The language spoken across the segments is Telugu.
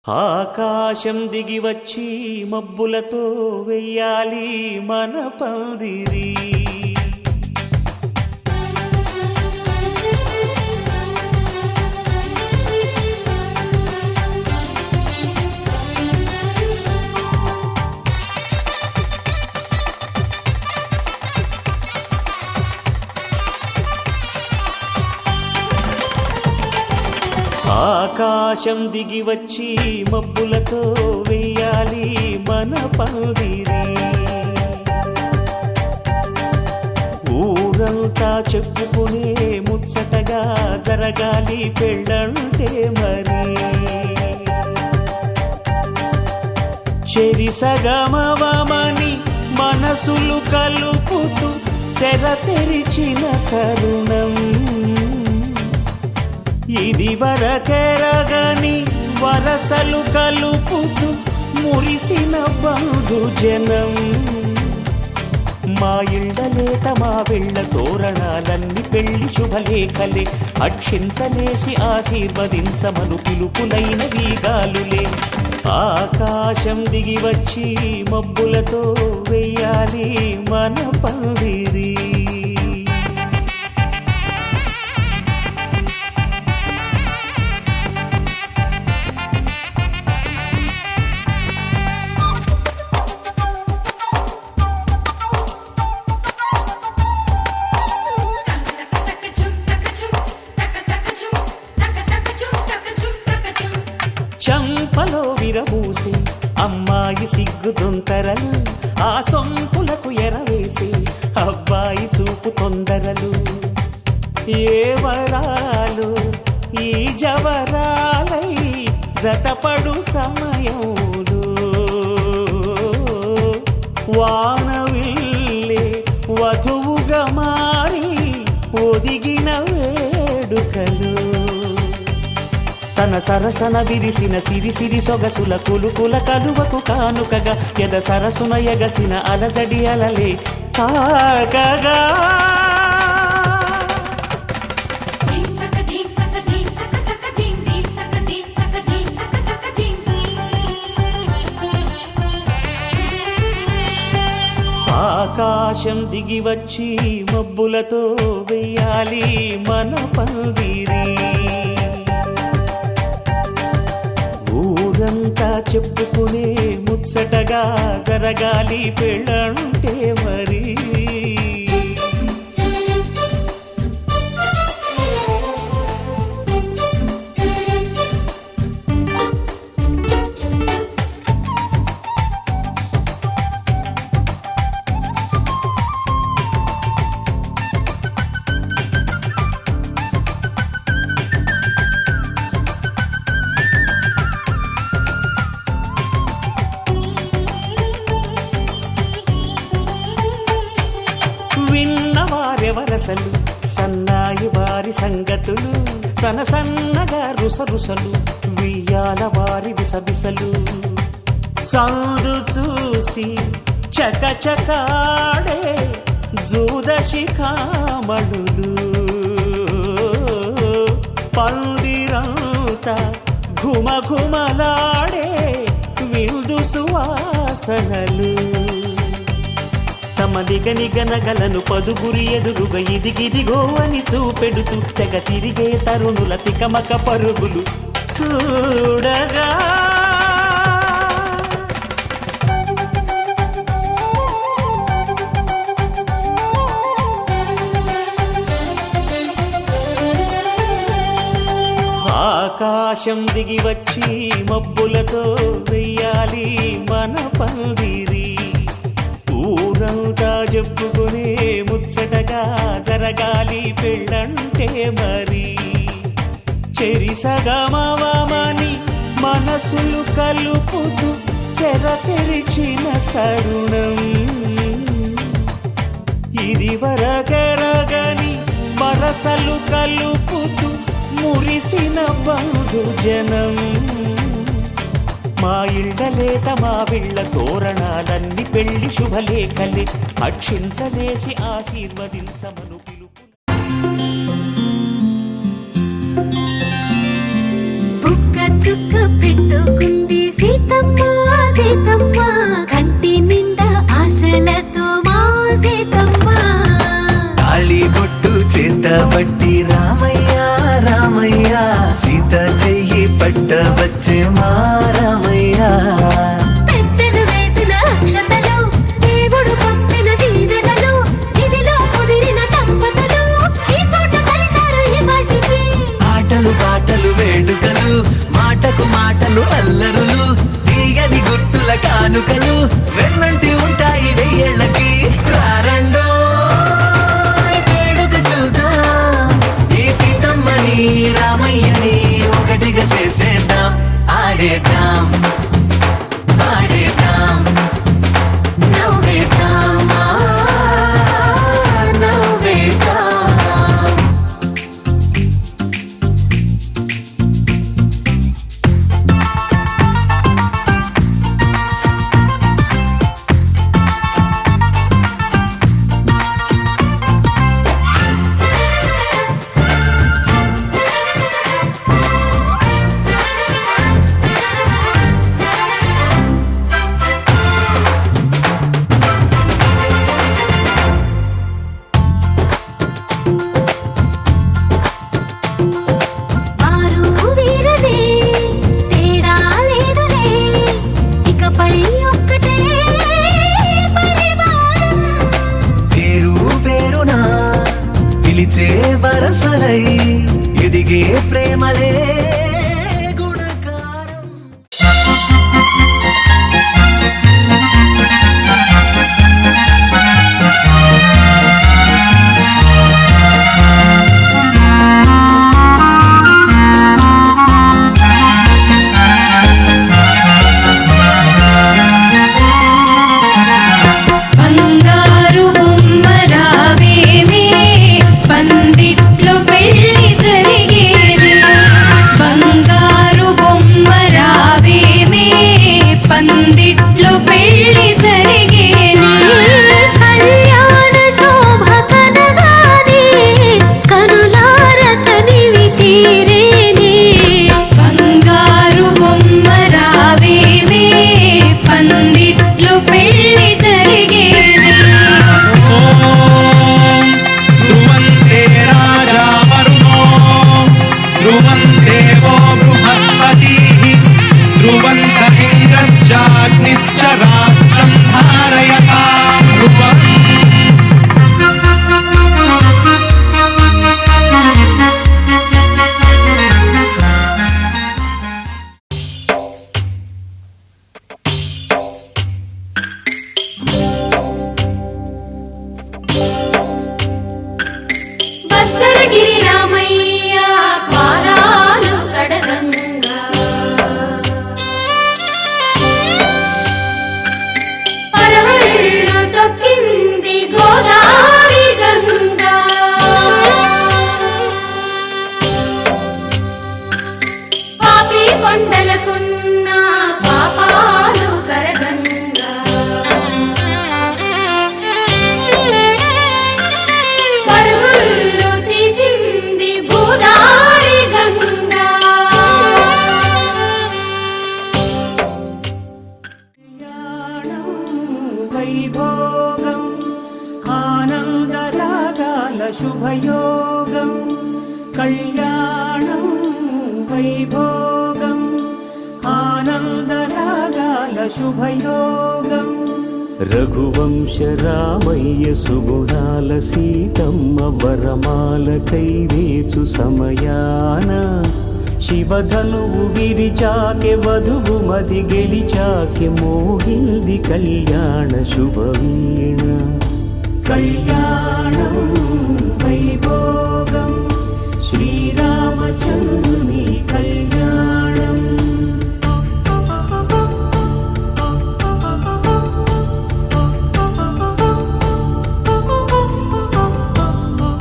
ఆకాశం దిగి వచ్చి మబ్బులతో వెయ్యాలి మన పందిరి. ఆకాశం దిగి వచ్చి మబ్బులతో వెయ్యాలి మన పందిరి. ఊరంతా చెప్పుకునే ముచ్చటగా జరగాలి పెళ్ళంటే మరి. చెరిసగమవమని మనసులు కలుపుతూ తెర తెరిచిన తరుణం ఇది వరకెరగని వరసలు కలుపుతూ మురిసిన బంధుజనం. మా ఇళ్ళలేత మా వెళ్ళ తోరణాలన్నీ పెళ్లి శుభలేఖలే. అక్షింతలేసి ఆశీర్వదించమను పిలుపులైన వీగాలులే. ఆకాశం దిగి వచ్చి మబ్బులతో వెయ్యాలి మన పందిరి. చంపలో విరబూసి అమ్మాయి సిగ్గుదొంతరలు, ఆ సొంపులకు ఎరవేసి అబ్బాయి చూపు తొందరలు. ఏ వరాలు ఈ జవరాలై జతపడు సమయంలో వానవిల్లే వధువుగా మారి ఒదిగిన వేడుకలు. తన సరసన విరిసిన సిరిసిరి సొగసుల కులుకుల కలువకు కానుకగా ఎద సరసున ఎగసిన అలజడి అలలే తాకగా. ఆకాశం దిగి వచ్చి మబ్బులతో వెయ్యాలి మన పందిరి. ఊరంతా చెప్పుకునే ముచ్చటగా జరగాలి పెళ్ళంటే మరి. విన్నవారెవరసలు సన్నాయి వారి సంగతులు, సనసన్నగా రుసరుసలు వియ్యాల వారి విసబిసలు. సందు చూసి చకచకాడే జూదశిఖామణులు, పందిరంతా ఘుమఘుమలాడే విందు సువాసనలు. తమ నిగనిగనగలను పదుగురి ఎదురుగా ఇదిగిదిగో అని చూపెడుతూ తెగ తిరిగే తరుణుల తికమక పరుగులు చూడగా. ఆకాశం దిగి వచ్చి మబ్బులతో వెయ్యాలి మన పందిరి. ఊరంతా చెప్పుకునే ముచ్చటగా జరగాలి పెళ్ళంటే మరి. చెరిసగమవమని మనసులు కలుపుతూ తెర తెరిచిన తరుణం ఇది వరకెరగని వరసలు కలుపుతూ మురిసిన బంధుజనం. మా ఇళ్ళలేత మా వెళ్ళ తోరణాలన్నీ పెళ్లి శుభలేఖలే. అక్షింతలేసి ఆశీర్వదించమను పిలుపు. చుక్క పెట్టుకుంది సీతమ్మ సీతమ్మ కంటి నిండా ఆశలతో మా సీతమ్మ తాళి బొట్టు చేతబట్టి రామయ్య రామయ్య సీత చెయ్యి పట్టవచ్చే మా రామయ్య పెద్దలు వేసిన అక్షతలు దేవుడు పంపిన దీవెనలు ఇవిలో కుదిరిన దంపతులు ఈ చోట కలిసారు ఈ పాటికి ఆటలు పాటలు వేడుకలు మాటకు మాటలు అల్లరులు తీయని గుర్తుల కానుకలు వెన్నంటి ఉంటాయి వెయ్యేళ్ళకి రారండో వేడుక చూద్దాం ఈ సీతమ్మని రామయ్యని ఒకటిగా చేసేద్దాం ఆడేద్దాం ఆడేద్దాం నవ్వేద్దాం నవ్వేద్దాం వారు వీరనే తేడా లేదులే ఇకపై ఒక్కటే పరివారం పేరు పేరున పిలిచే వరసలై ఎదిగే ప్రేమలే గుణకారం బంగారు బొమ్మ రావేమే పందిట్లో పెళ్లి జరిగేది బంగారు బొమ్మ రావేమే పందిట్లో పెళ్లి జరిగేది కళ్యాణ శోభ కనగానే కనులార తనివి తీరేనే బంగారు బొమ్మ రావేమే పందిట్లో పెళ్లి జరిగేది ध्रुवन्ते राजा वरुणो ध्रुवन्देवो बृहस्पतिः ध्रुवन्त इन्द्रश्चाग्निश्च राष्ट्रं धारयतां ध्रुवम् భద్రగిరి రామయ్య పాదాలు కడగంగా పరవళ్ళు తొక్కింది గోదావరి గంగా పాపి కొండలకున్న పాపాలు కరగంగా పరుగులు తీసింది భూదారి గంగా వైభోగం ఆనందరాగాల శుభయోగం కళ్యాణం వైభోగం ఆనందరాగాల శుభయోగం రఘువంశ రామయ్య సుగుణాల సీతమ్మ వరమాల కైవేచు సమయాన శివధనువు విరిచాకె వధువు మది గెలిచాకె మోగింది కళ్యాణ శుభవీణ కళ్యాణం వైభోగం శ్రీరామచంద్రుని కళ్యాణం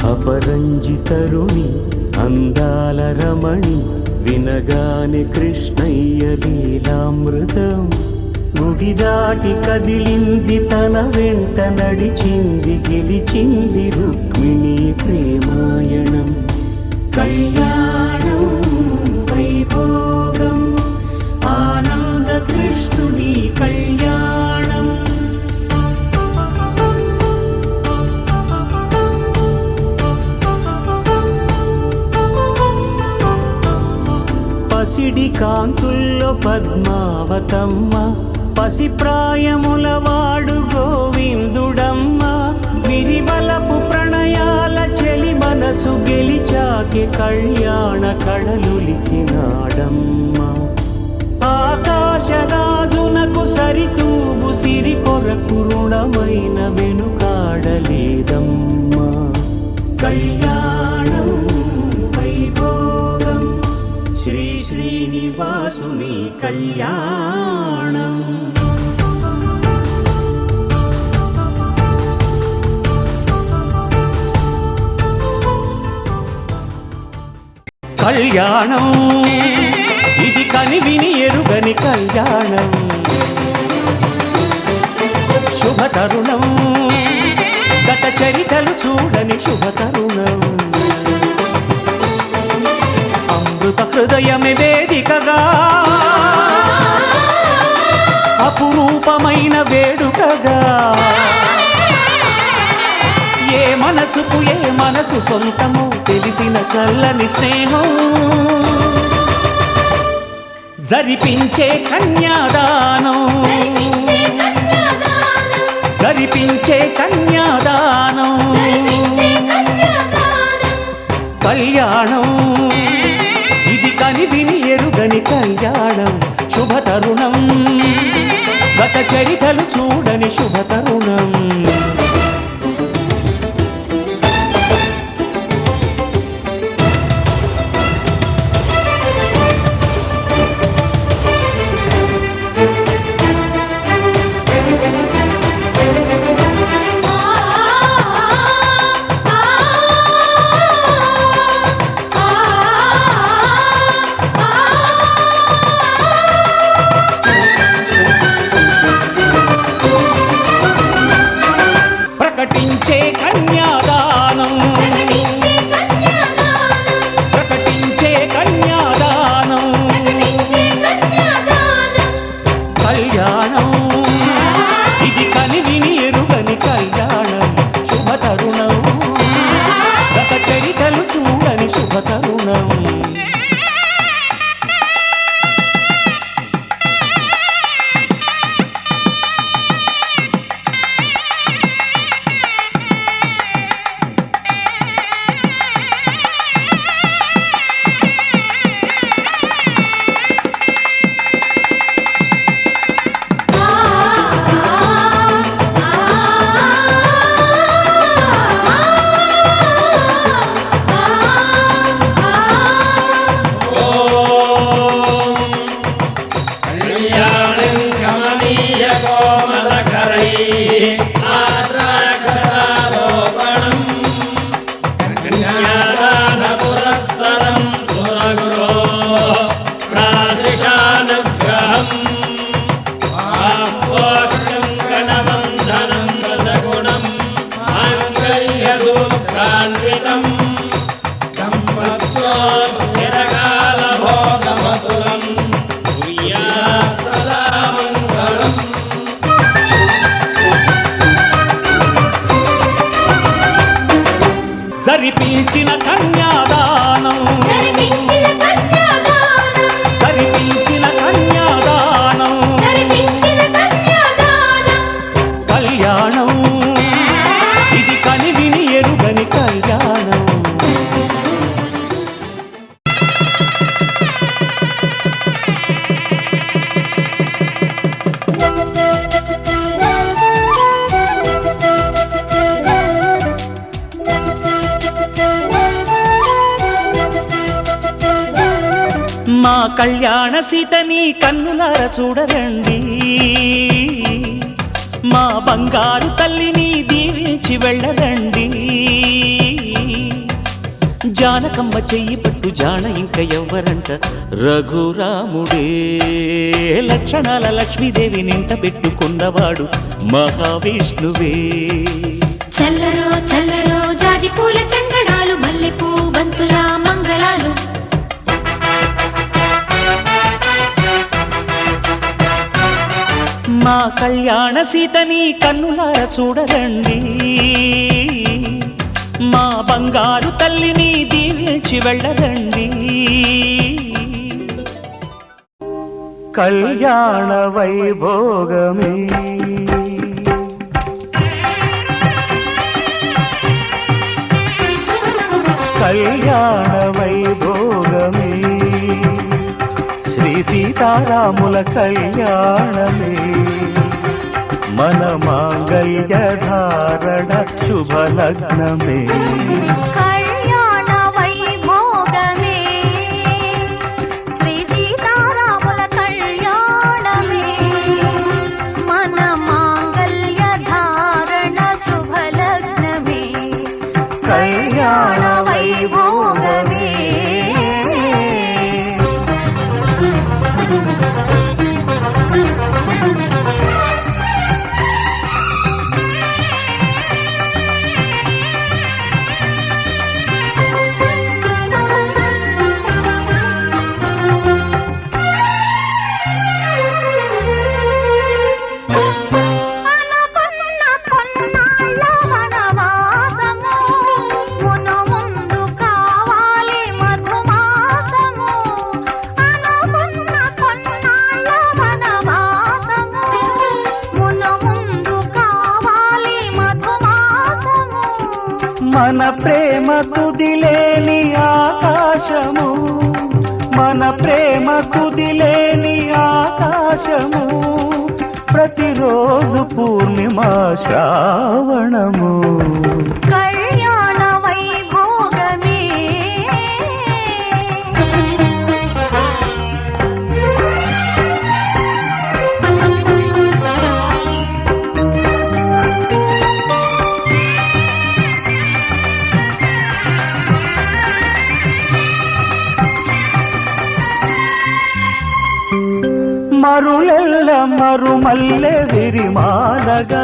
అపరంజి తరుణి అందాల రమణి వినగానే కృష్ణయ్య లీలామృతం గుడి దాటి కదిలింది తన వెంట నడిచింది గెలిచింది రుక్మిణి ప్రేమాయణం కళ్యాణం వైభోగం కృష్ణుని కళ్యాణం. పసిడి కాంతుల్లో పద్మావతమ్మ, పసిప్రాయముల వాడు గోవిందుడమ్మ. విరివలపు ప్రణయాల చెలి మనసు గెలిచాకి కళ్యాణ కళలులికినాడమ్మ. ఆకాశరాజునకు సరితూగు సిరి కొరకు రుణమైన వెనుకాడలేదమ్మ. కళ్యాణం వైభోగం శ్రీ శ్రీనివాసుని కళ్యాణం. కళ్యాణం ఇది కనివిని ఎరుగని కళ్యాణం. శుభతరుణం గత చరితలు చూడని శుభతరుణం. అమృత హృదయమే వేదికగా అపురూపమైన వేడుకగా. ఏ మనసుకు ఏ మనసు సొంతము తెలిసిన చల్లని స్నేహం. జరిపించే కన్యాదానం, జరిపించే కన్యాదానం. కళ్యాణం ఇది కనివిని ఎరుగని కళ్యాణం. శుభతరుణం గత చరితలు చూడని శుభతరుణం. ప్రకటించే కన్యాదానం, ప్రకటించే కన్యాదానం. కళ్యాణం ఇది కనివిని ఎరుగని కళ్యాణం. శుభతరుణం గత చరితలు చూడని శుభతరుణం. జరిపించిన కన్యాదానం, జరిపించిన కన్యాదానం. కళ్యాణం ఇది కనివిని ఎరుగని కళ్యాణం. మా కళ్యాణ సీతని కన్నులార చూడరండి. మా బంగారు తల్లిని దీవించి వెళ్ళరండి. జానకమ్మ చెయ్యి పట్టు జాన ఇంక ఎవ్వరంట రఘురాముడే. లక్షణాల లక్ష్మీదేవి నింట పెట్టుకున్నవాడు మహావిష్ణువే. చల్లరో చల్లరో జాజి పూల చందనాలు, మల్లెపూ బంతుల మంగళాలు. మా కళ్యాణ సీతని కన్నులార చూడరండి, మా బంగారు తల్లిని దీవించి వెళ్ళరండి. కళ్యాణ వైభోగమే కళ్యాణ వైభోగమే శ్రీ సీతారాముల కళ్యాణమే మన మాంగళ్య ధారణ శుభలగ్నమే. కళ్యాణ వైభోగమే శ్రీ సీతారాముల కళ్యాణమే మన మాంగళ్య ధారణ శుభలగ్నమే. కళ్యాణ వైభోగమే మన ప్రేమ కుదిలేని ఆకాశము, మన ప్రేమ కుదిలేని ఆకాశము, ప్రతిరోజు పూర్ణిమా శ్రావణము. కళ్యాణ వైభోగమే మరులెల్ల మరుమల్లె విరిమాలగా,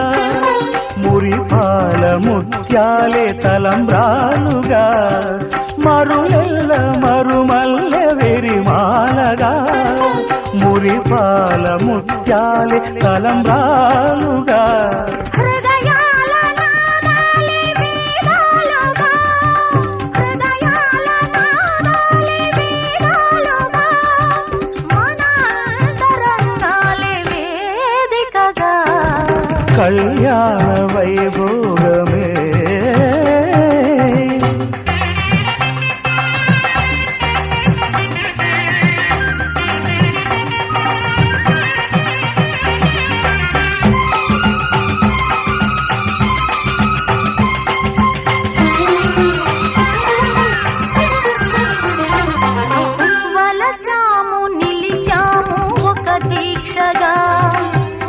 మురిపాల ముత్యాలే తలంబ్రాలుగా. మరులెల్ల మరుమల్లె విరిమాలగా, మురిపాల ముత్యాలే తలంబ్రాలుగా. కళ్యాణ వైభోగమే వలచాము నిలిచాము ఒక దీక్షగా,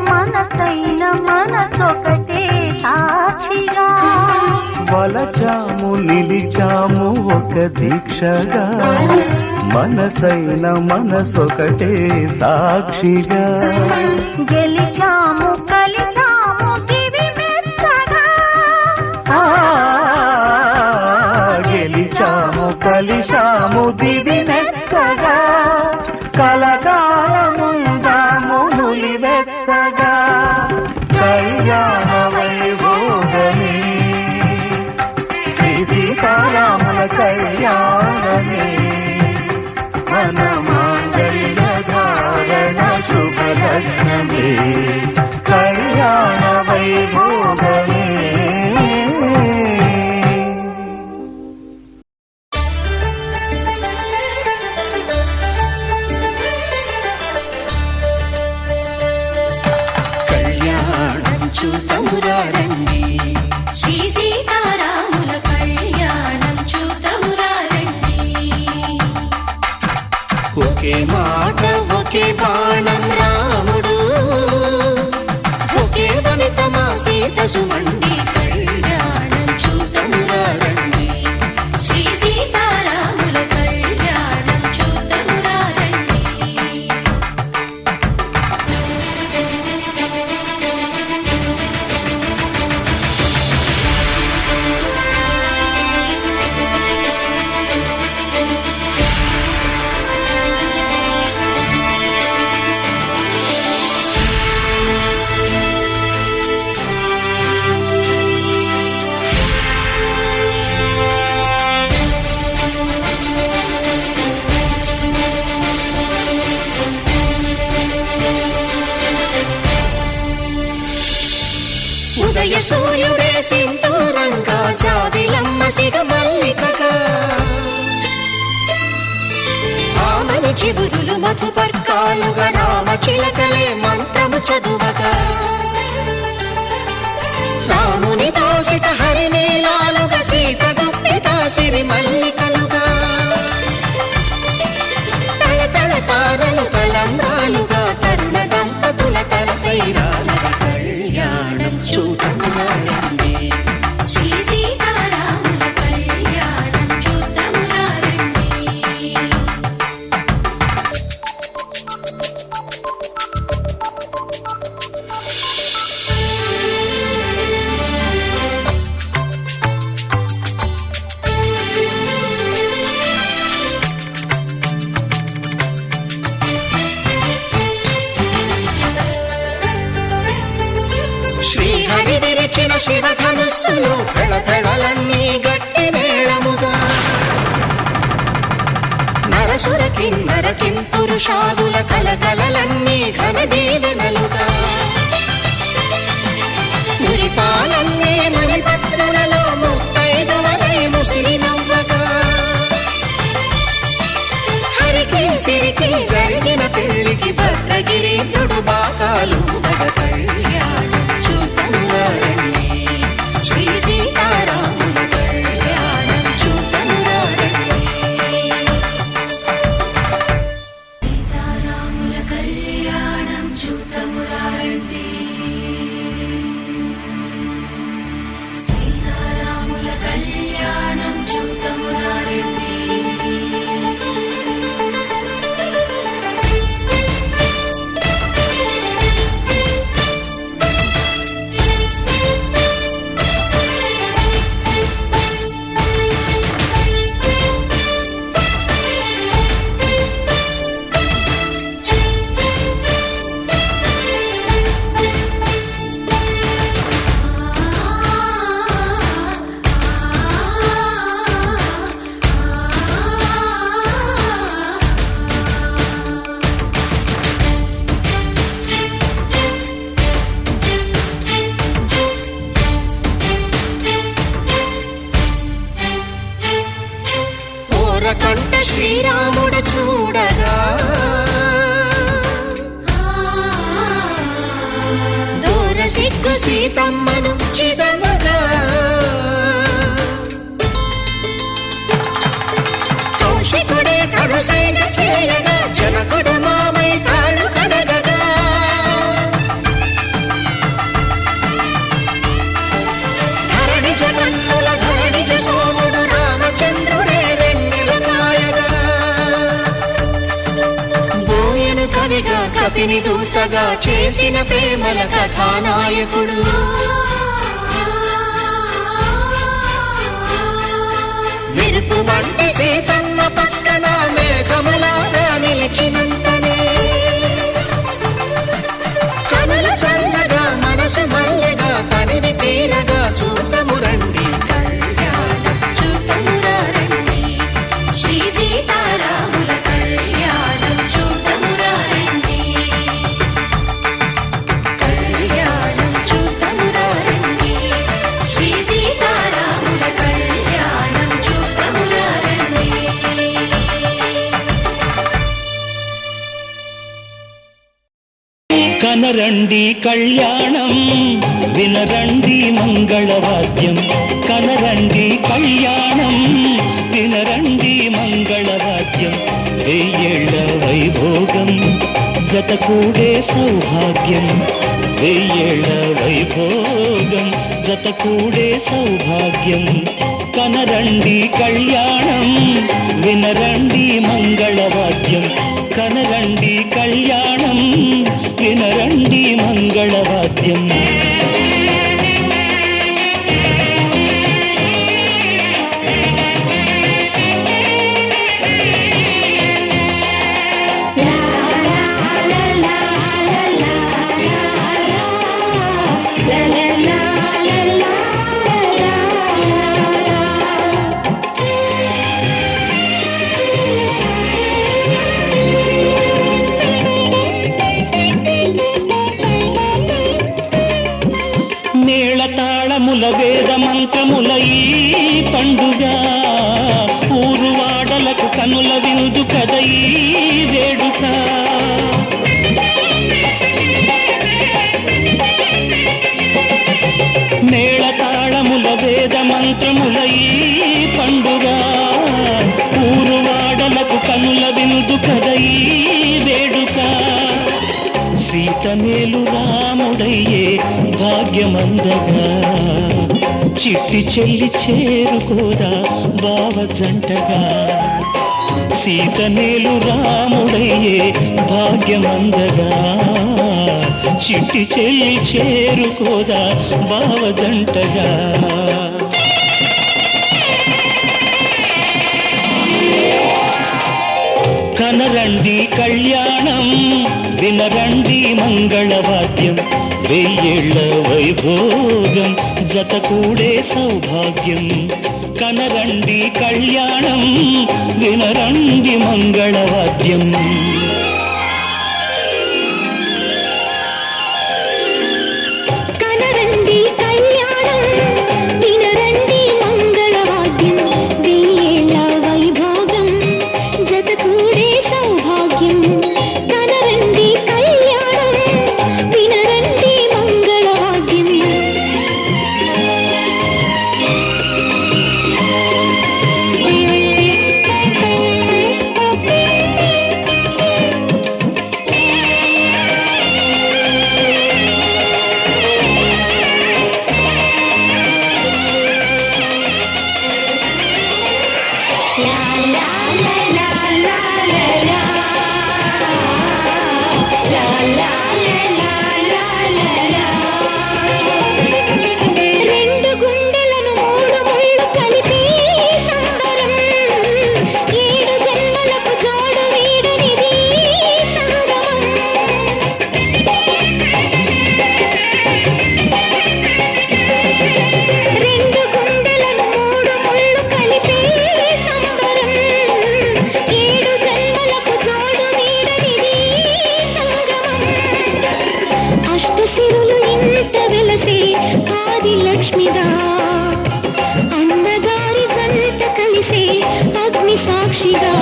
మనసైన మనసొకటే సాక్షిగా. వలచాము నిలిచాము ఒక దీక్షగా, మనసైన మనసొకటే సాక్షిగా. గెలిచాము కలిసాము దివి మెచ్చగా, గెలిచాము కలిశాము దివి మెచ్చగా. కలకాలముందాము నులివెచ్చగా. కళ్యాణ వైభోగమే శ్రీ సీతారాముల కళ్యాణమే మన మాంగళ్య ధారణ శుభలగ్నమే. కళ్యాణ వైభోగమే చూతమురారండి, శ్రీ సీతారాముల కళ్యాణం చూతమురారండి. ఒకే మాట ఒకే బాణం రాముడు, ఒకే వనిత మా సీత సుమండి. కళ్యాణం చూతమురారండి, శ్రీ సీతారాముల కళ్యాణం చూతమురారండి. సూర్యుడే సింధూరంగా జాబిలమ్మ సిగ మల్లికగా ఆమని చివురులు మధుపర్కాలుగా రామ చిలకలే మంత్రము చదువగా రాముని దోసిట హరినీలాలుగా సీత గుప్పిట సిరి మల్లికలుగా తళతళ తారలు తలంబ్రాలుగా తరుణ దంపతుల తలపైరాలుగా కళ్యాణం చూడమురండి శ్రీ సీతారాముల కళ్యాణం చూద్దామురా రండి. శ్రీహరి విరిచిన శివధనుస్సులు పెళపెళలన్నీ గట్టి మేళముగా నరసుర కిన్నర కింపురుషాదుల కలకలలన్నీ ఘన దీవెనలుగా మురిపాలన్నీ మణిపత్రులలో ముత్తైదువలై ముసిరి నవ్వగా హరికి సిరికి జరిగిన పెళ్లికి భద్రగిరీంద్రుడు బాకాలు మగ కళ్యాణం చూడమురండి శ్రీ సీతారాముల కళ్యాణం చూడమురండి సీతారాముల కళ్యాణం చూద్దామురా రండి. సీతారాముల కళ్యాణం చూద్దామురా రండి. ఓరకంట శ్రీరాముడు చూడగా దూర సిగ్గు సీతమ్మను చిదమగా కౌశికుడే కరుసైన చేయగా జనకుడు మామై కాళ్ళు కడగగా ధరణి జగన్నుల ధరణిజ సోముడు రామచంద్రుడే వెన్నెల కాయగా బోయను కవిగా కపిని దూతగా చేసిన ప్రేమల కథానాయకుడు మెరుపు వంటి సీతమ్మ పక్కన మేఘములాగా నిలిచినంతనే కనుల చల్లగా మనసు మల్లెగా తనివి తీరగా చూడమురండి కళ్యాణం చూడమురా రండి శ్రీ సీతారాముల కళ్యాణం చూద్దామురా రండి. కళ్యాణం చూడమురా రండి శ్రీ సీతారాముల కళ్యాణం చూద్దామురా రండి. కనరండి కళ్యాణం వినరండి మంగళవాద్యం కనరండి కళ్యాణం వినరండి మంగళవాద్యం వెయ్యేళ్ల వైభోగం జతకూడే సౌభాగ్యం వెయ్యేళ్ల వైభోగం జతకూడే సౌభాగ్యం కనరండి కళ్యాణం వినరండి మంగళవాద్యం కనరండి కళ్యాణం వినరండి మంగళవాద్యం పండుగ ఊరువాడలకు కనుల విందు కద ఈ వేడుక మేళతాళముల వేద మంత్రముల ఈ పండుగ ఊరువాడలకు కనుల విందు కద ఈ వేడుక సీతమేలు రాముడయ్యే భాగ్యమందగా చిట్టి చెల్లి చేరుకోదా బావ జంటగా సీతమేలు రాముడయ్యే భాగ్యమందగా చిట్టి చెల్లి చేరుకోదా బావ జంటగా కనరండి కళ్యాణం వినరండి మంగళవాద్యం వెయ్యేళ్ల వైభోగం జతకూడే సౌభాగ్యం కనరండి కళ్యాణం వినరండి మంగళవాద్యం కనరండి కళ్యాణం వినరండి మంగళవాద్యం వెయ్యేళ్ల వైభోగం జతకూడే సౌభాగ్యం కనరండి కళ్యాణం వినరండి మంగళవాద్యం రెండు గుండెలను మూడు ముళ్ళు కలిపి సంబరం ఏడు జన్మలకు జోడు వీడనిది సంగమం రెండు గుండెలను మూడు ముళ్ళు కలిపి సంబరం ఏడు జన్మలకు జోడు వీడనిది సంగమం అష్టసిరులు ఇంత వెలసే ఆది లక్ష్మిగా అన్నగారి జంట కలిసే అగ్ని సాక్షిగా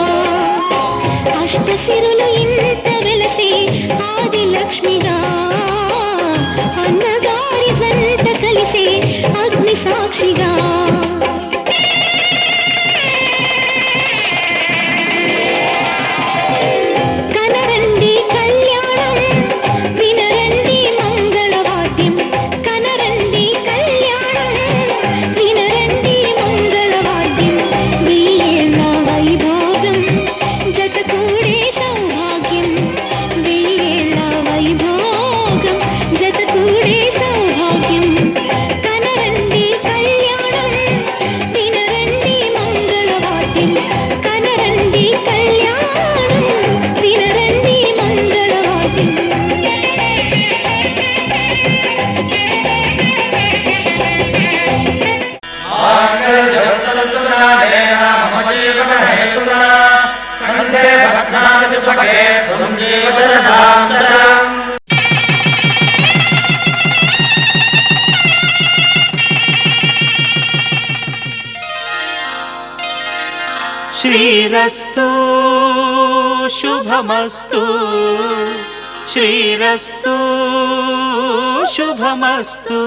అష్టసిరులు ఇంత వెలసే ఆది లక్ష్మిగా అన్నగారి జంట కలిసే అగ్ని సాక్షిగా కనరండి కళ్యాణం వినరండి మంగళవాద్యం కనరండి కళ్యాణం వినరండి మంగళవాద్యం వెయ్యేళ్ల వైభోగం జతకూడే సౌభాగ్యం వెయ్యేళ్ల వైభోగం జతకూడే సౌభాగ్యం కనరండి కళ్యాణం వినరండి మంగళవాద్యం కనరండి కళ్యాణం వినరండి మంగళవాద్యం శ్రీరస్తు శుభమస్తు శ్రీరస్తు శుభమస్తు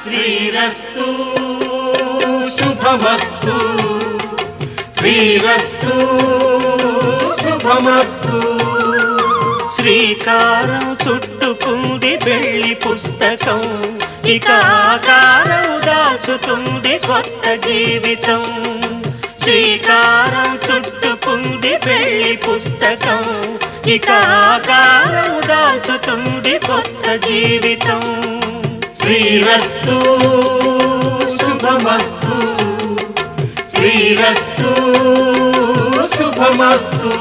శ్రీరస్తు శుభమస్తు శ్రీరస్తు శుభమస్తు శ్రీకారం చుట్టుకుంది వెళ్లి పుస్తకం ఇక ఆకారం దాచుతుంది కొత్త జీవితం శ్రీకారం చుట్టుకుంది వెళ్లి పుస్తకం ఇక ఆకారం దాచుతుంది కొత్త జీవితం శ్రీరస్తు శుభమస్తు శ్రీరస్తు శుభమస్తు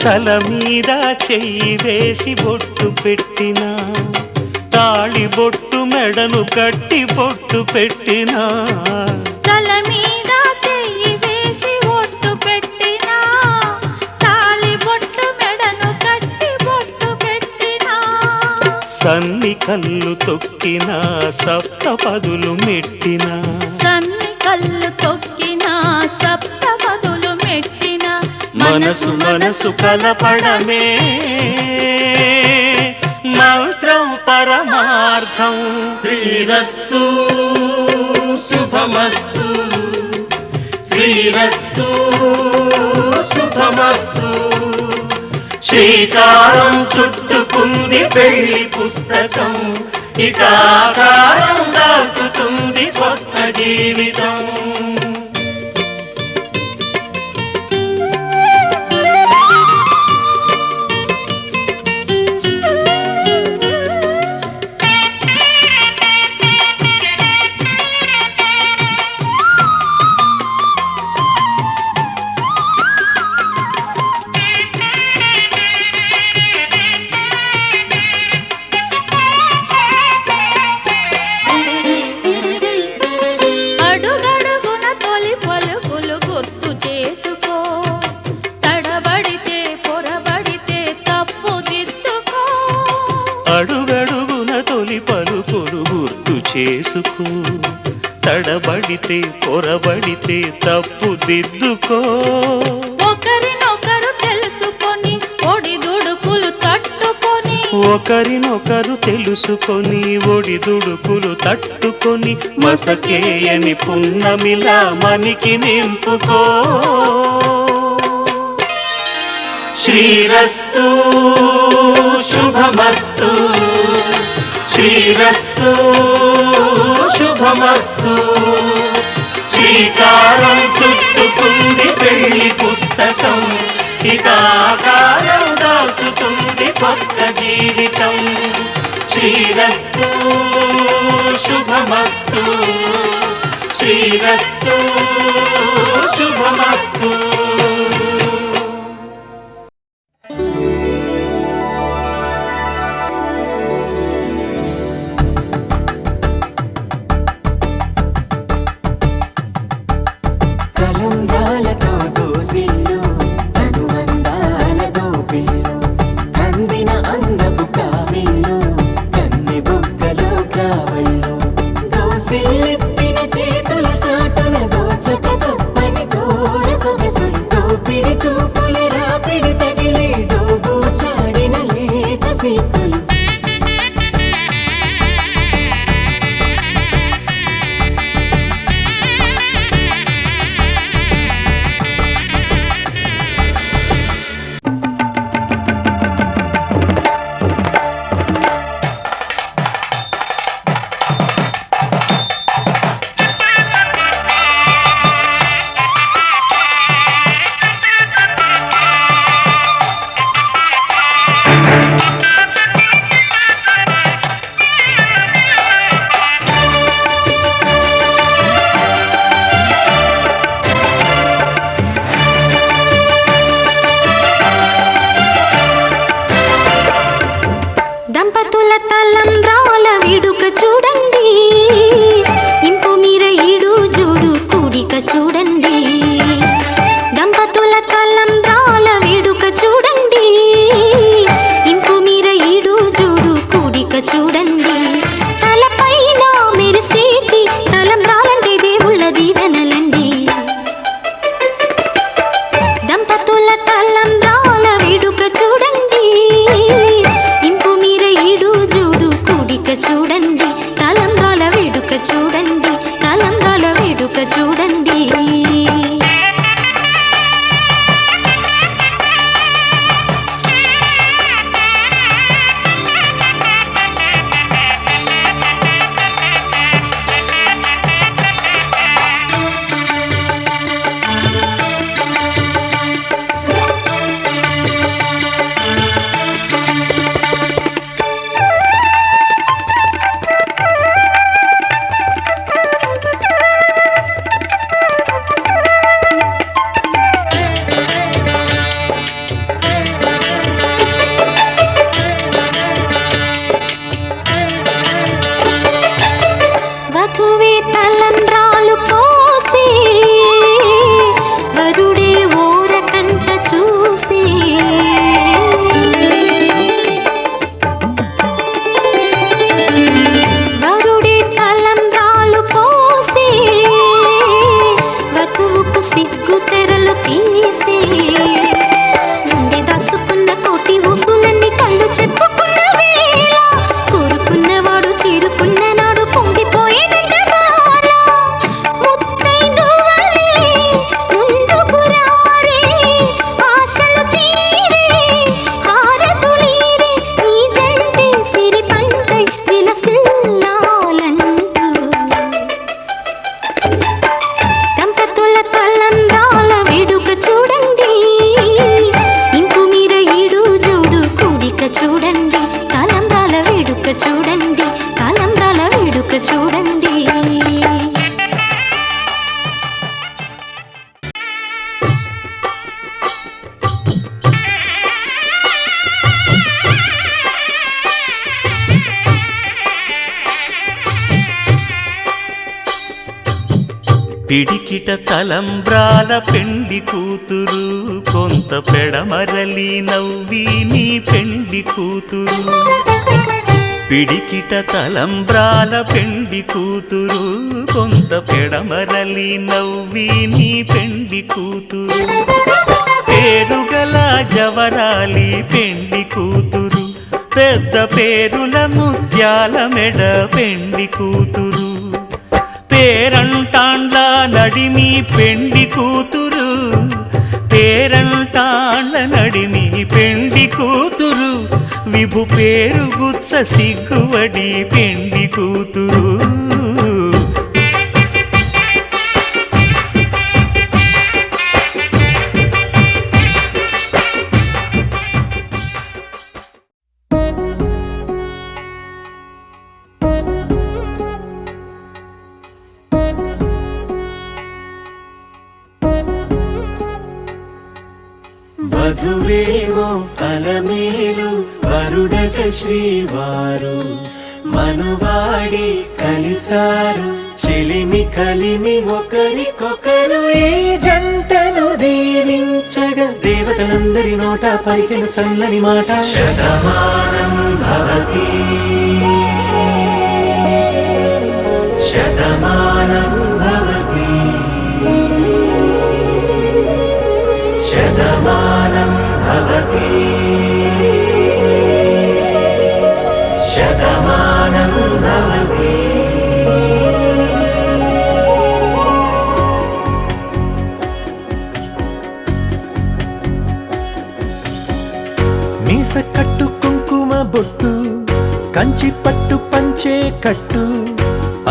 తల మీద చెయ్యి వేసి బొట్టు పెట్టినా తాళి బొట్టు మెడను కట్టి బొట్టు పెట్టినా తల మీద చెయ్యి వేసి ఒట్టు పెట్టినా తాళి బొట్టు మెడను కట్టి బొట్టు పెట్టినా సన్ని కళ్ళు తొక్కినా సప్తపదులు మెట్టినా సన్ని కళ్ళు తొక్కినా సప్తపదులు మెట్టినా మనసు మనసు కలపడమే మంత్రం పరమార్థం శ్రీరస్తు శుభమస్తు శ్రీరస్తు శుభమస్తు శ్రీకారం చుట్టుకుంది పెళ్లి పుస్తకం ఇక ఆకారం దాచుతుంది కొత్త జీవితం అడుగడుగున తొలి పలుకులు గుర్తు చేసుకో తడబడితే పొరబడితే తప్పు దిద్దుకో అడుగడుగున తొలి పలుకులు గుర్తు చేసుకో తడబడితే పొరబడితే తప్పు దిద్దుకో ఒకరినొకరు తెలుసుకొని ఒడిదుడుకులు తట్టుకొని ఒకరినొకరు తెలుసుకొని ఒడిదుడుకులు తట్టుకొని మసకేయని పున్నమిలా మనికి నింపుకో శ్రీరస్తు శుభమస్తు శ్రీరస్తు శుభమస్తు శ్రీకారం చుట్టుకుంది పెళ్లి పుస్తకం ఇక ఆకారం దాచుతుంది కొత్త జీవితం శ్రీరస్తు శుభమస్తు శ్రీరస్తు శుభమస్తు తలంబ్రాలతో దోసిళ్ళు అనుబంధాలతో పిల్లు అందిన అందపు కావిళ్ళు కన్నె బుగ్గలో గ్రావళ్ళు దోసిళ్ళెత్తిన చేతుల చాటున దోచక తప్పని దూర సొగసులు దోపిడి చూపుల రాపిడి తగిలి దోబూచాడిన లేత సీపులు దంపతుల తలంబ్రాల వేడుక చూడండి ఇంపు మీర ఈడు జోడు కూడిక చూడండి దంపతుల తలంబ్రాల వేడుక చూడండి ఇంపు మీర ఈడు జోడు కూడిక చూడండి తలపైన మెరిసేటి తలంబ్రాలంటే దేవుళ్ళ దీవెనలండి దంపతుల తలంబ్రాల వేడుక చూడండి ఇంపు మీర ఈడు జోడు కూడిక చూడండి తలంబ్రాల వేడుక చూడండి తలంబ్రాల వేడుక చూడండి వేడుక చూడండి, తలంబ్రాల వేడుక చూడండి. పిడికిట తలంబ్రాల పెండ్లి కూతురు, కొంత పెడమరలి నవ్వి నీ పెండ్లి కూతురు. పిడికిట తలంబ్రాల పెండ్లి కూతురు, కొంత పెడమరలి నవ్వి నీ పెండ్లి కూతురు. పేరుగల జవరాలి పెండ్లి కూతురు, పెద్ద పేరుల ముత్యాల మెడ పెండ్లి కూతురు. పేరంటాండ్ల నడిమి పెండ్లి కూతురు, పేరంటాండ్ల నడిమి పెండ్లి కూతురు. విభు పేరు గుత్స సిగ్గువడి పెండ్లి కూతురు. వధువేమో అలమేలు వరుడట శ్రీవారు, మనువాడి కలిసారు చెలిమి కలిమి ఒకరికొకరు. ఈ జంటను దీవించగా దేవతలందరి నోట పలికెను చల్లని మాట. శతమానం భవతి శతమానం భవతి శతమానం భవతి శతమానం భవతి. మీస కట్టు కుంకుమ బొట్టు, కంచి పట్టు పంచే కట్టు,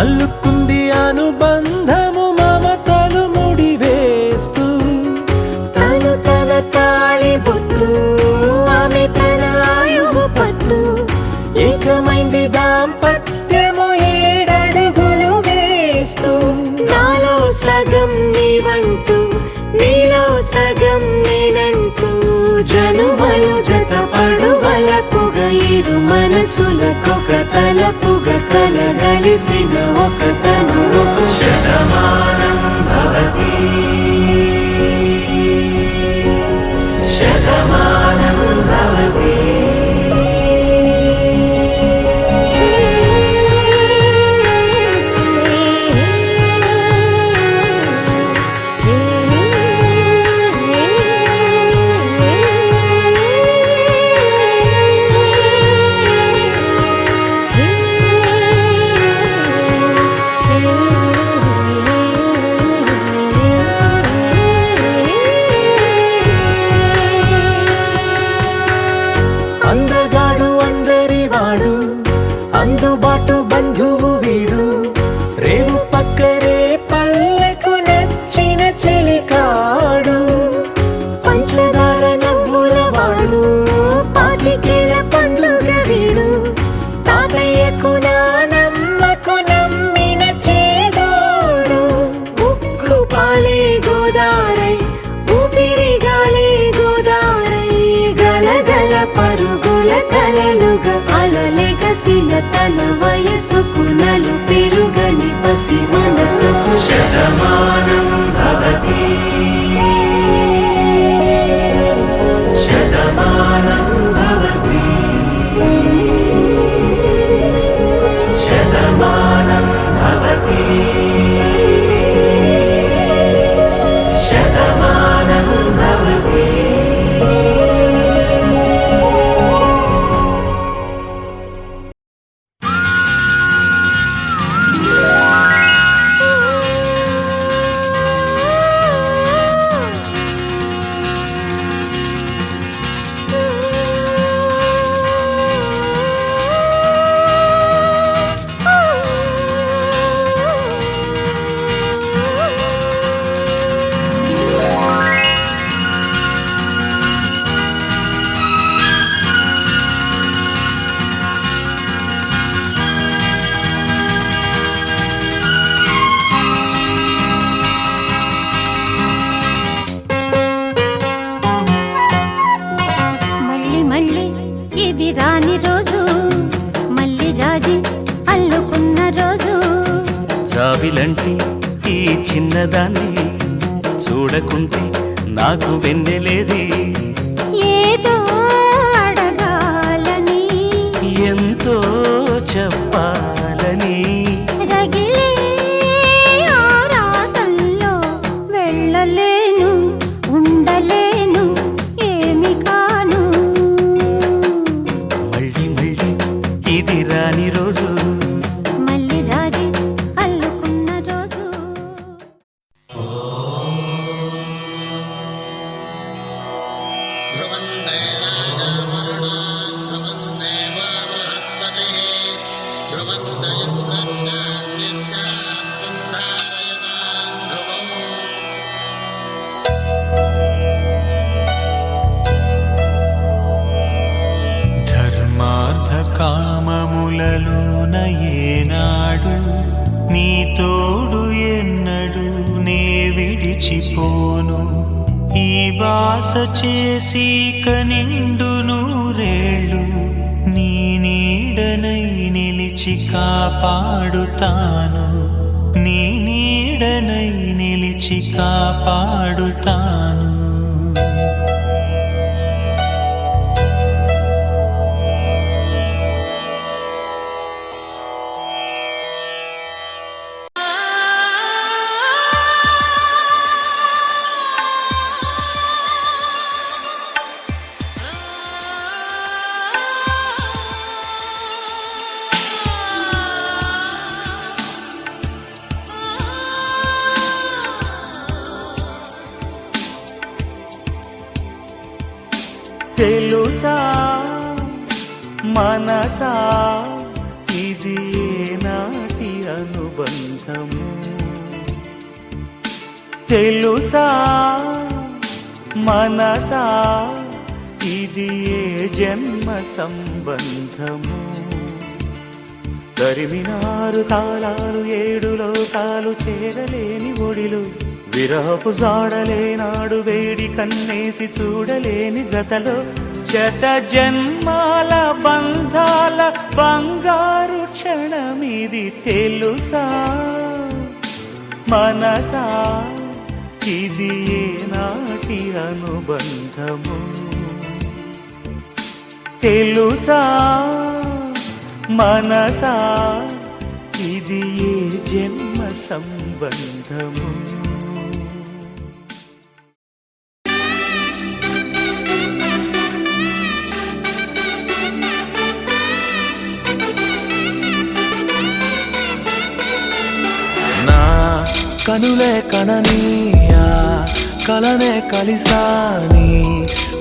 అల్లుకుంది అనుబంధము మమతలు ముడివేస్తూ. తను తన తాళి బొట్టు, ఆమె తన ఆయువు పట్టు, ఏకమైంది దాంపత్యము 7 అడుగులు వేస్తూ. నాలో సగం నీవంటూ, నీలో సగం నేనంటూ, జనుమలు జత పడువలపుగ ఇరు మనసులకొక తలపుగ కలగలిసిన ఒక తను. శతమానం భవతి శతమానం భవతి. అందగాడు అందరివాడు, అందుబాటు బంధువు వీడు, రేవు పక్కరే పల్లెకు నచ్చిన చెలికాడు. పంచదార నవ్వుల వాడు, పాతికేల పండుగ వీడు, తాతయ్యకు నానమ్మకు నమ్మిన చేదోడు. ఉక్కు పాలే గోదారై, ఊపిరిగాలే గోదారై, గలగల పరుగుల కలలుగా అలలెగసిన తన వయసుకు నలు పెరుగని పసి మనసుకు. శతమానం భవతి శతమానం భవతి శతమానం భవతి శతమానం భవతి. రాజీ అల్లుకున్న రోజు. జాబిలంటి ఈ చిన్నదాన్ని చూడకుంటే నాకు వెన్నెలేది. ఏదో అడగాలని ఎంతో చెప్పాలని రగిలే ఆరాటంలో వెళ్ళలేను, ఉండలేను, ఏమి కాను. మళ్ళీ మళ్ళీ ఇది రాని రోజు. మళ్ళీ రాజీ అల్లుకున్న రోజు. ధర్మార్థ కామములలోన ఏనాడు నీ తోడు ఎన్నడు నే విడిచిపోను. ఈ బాస చేసి కనిండు నూరేళ్ళు నీ నీడనై నిలిచి కాపాడుతాను. నీ నీడనై నిలిచి కాపాడుతాను. తెలుసా మనసా ఇది ఏనాటి అనుబంధము. తెలుసా మనసా ఇది ఏ జన్మ సంబంధము. తరిమినారు తాళాలు ఏడు లోకాలు చేరలేని ఒడిలు. విరహపు జాడలేనాడు వేడి కన్నేసి చూడలేని జతలో శత జన్మాల బంధాల బంగారు క్షణమిది. తెలుసా మనసా ఇది ఏనాటి అనుబంధము. తెలుసా మనసా ఇది ఏ జన్మ సంబంధము. కనులే కననీయా కలనే కలిసాని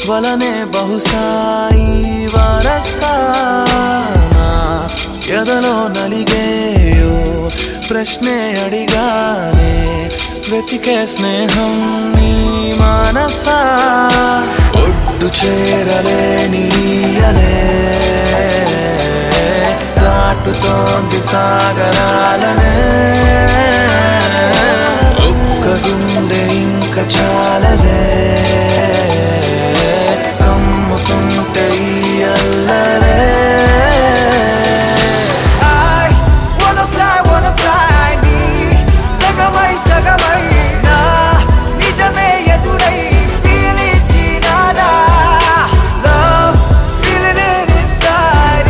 వలనే బహుశాయి వరసానా ఎదలో నలిగేయో ప్రశ్నే అడిగానే వెతికే స్నేహం నీ మనసా ఒడ్డు చేరలేనియలే దాటుతోంది సాగరాలనే ఒక్క గుండె ఇంక చాలదే కమ్ముతుంటే ఈ అల్లరే సగమై నా నిజమే ఎదురై పీలిచినాడా లవ్ feeling it inside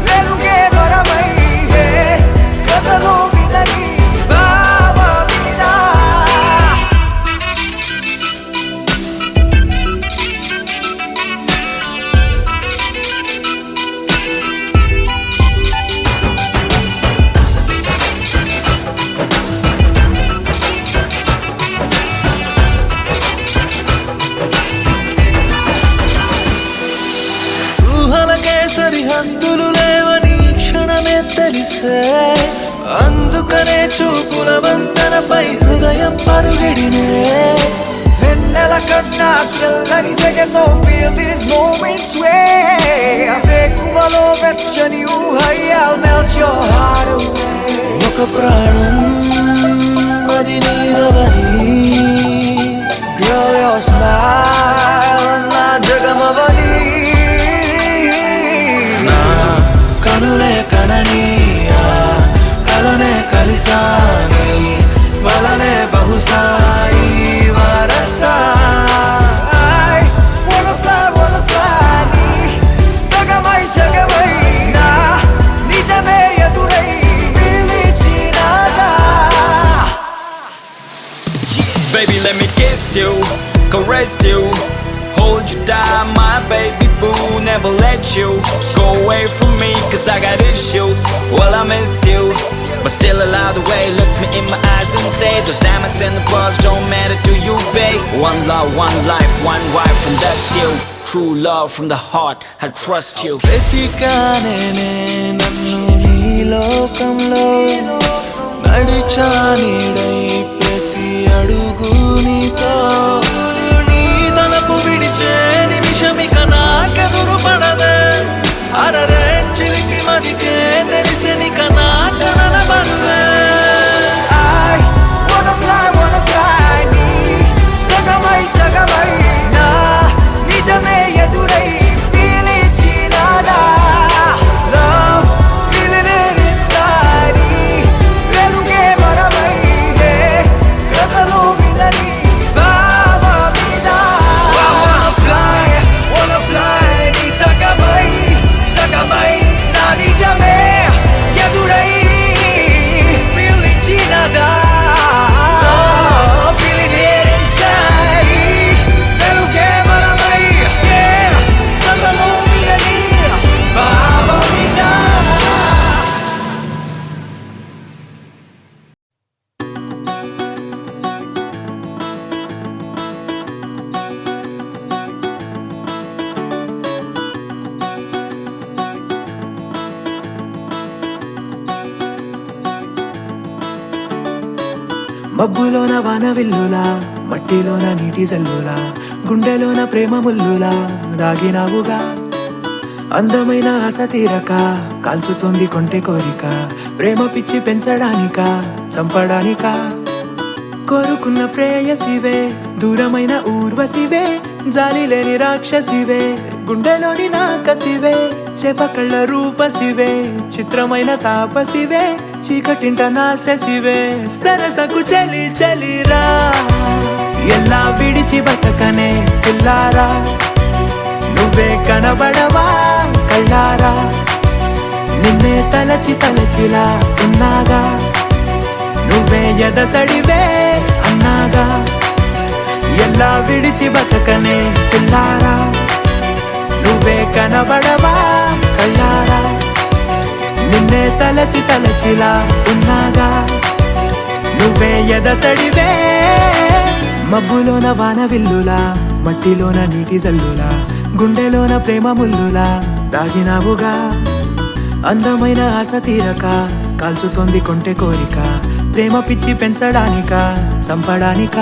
వెలుగే వరమై కథలో వినని భావమినా సరిహద్దులు లేవని క్షణమే తెలిసే అందుకనే చూపుల వంతెనపై హృదయం పరుగిడినే వెన్నెల కన్నా చల్లని సెగతో feel these moments way వేకువలో వెచ్చని ఊహై I'll melt your heart away ఒక ప్రాణం అది నీరవని Girl your smile నా జగమవని కనులే కనని caress you, hold you down, my baby boo. Never let you go away from me, cause I got issues. Well, I miss you, but still allow the way. Look me in my eyes and say those diamonds and the pearls don't matter to you, babe. One love, one life, one wife, and that's you. True love from the heart, I trust you. వెతికానే నన్ను నీ లోకంలో నడిచా నీడై ప్రతి అడుగు నీతో నీ తలపు విడిచే నిమిషమిక నాకెదురు పడదే అరరే చిలికి మదికే తెలిసెనిక నా కలల బరువే I wanna fly నీ సగమై సగమై నా నిజమే ఎదురై పిలిచినానా Love feeling it inside వెలుగే వరమై కథలో వినని బావ మీద wanna fly నీ సగమై సగమై నా నిజమే ఎదురై పిలిచినదా Feeling it inside వెలుగే వరమై కథలో వినని బావ మీద మబ్బులోన వాన విల్లులా మట్టిలోన నీటి జల్లులా గుండెలోన ప్రేమ ముల్లులా దాగినావుగా అందమైన ఆశ తీరక కాల్చుతోంది కొంటె కోరిక ప్రేమ పిచ్చి పెంచడానిక చంపడానిక కోరుకున్న ప్రేయసివే దూరమైన ఊర్వశివే జాలి లేని రాక్షసివే గుండెలోని నాకసివే చేపకళ్ళ రూపసివే చిత్రమైన తాపసివే చీకటింట నాశసివే సరసకు చలి చలిరా ఎలా విడిచి బతకనే పిల్లారా నువ్వే కనబడవా కళ్ళారా నిన్నే తలచి తలచిలా ఉన్నాగా నువ్వే ఎదసడివే అన్నాగా ఎలా విడిచి బతకనే పిల్లారా నువ్వే కనబడవా కళ్ళారా నిన్నే తలచి తలచిలా ఉన్నాగా నువ్వే ఎదసడివే మబ్బులోన వాన విల్లులా మట్టిలోన నీటి జల్లులా గుండెలోన ప్రేమ ముల్లులా దాగినావుగా అందమైన ఆశ తీరక కాల్చుతోంది కొంటె కోరిక ప్రేమ పిచ్చి పెంచడానిక చంపడానిక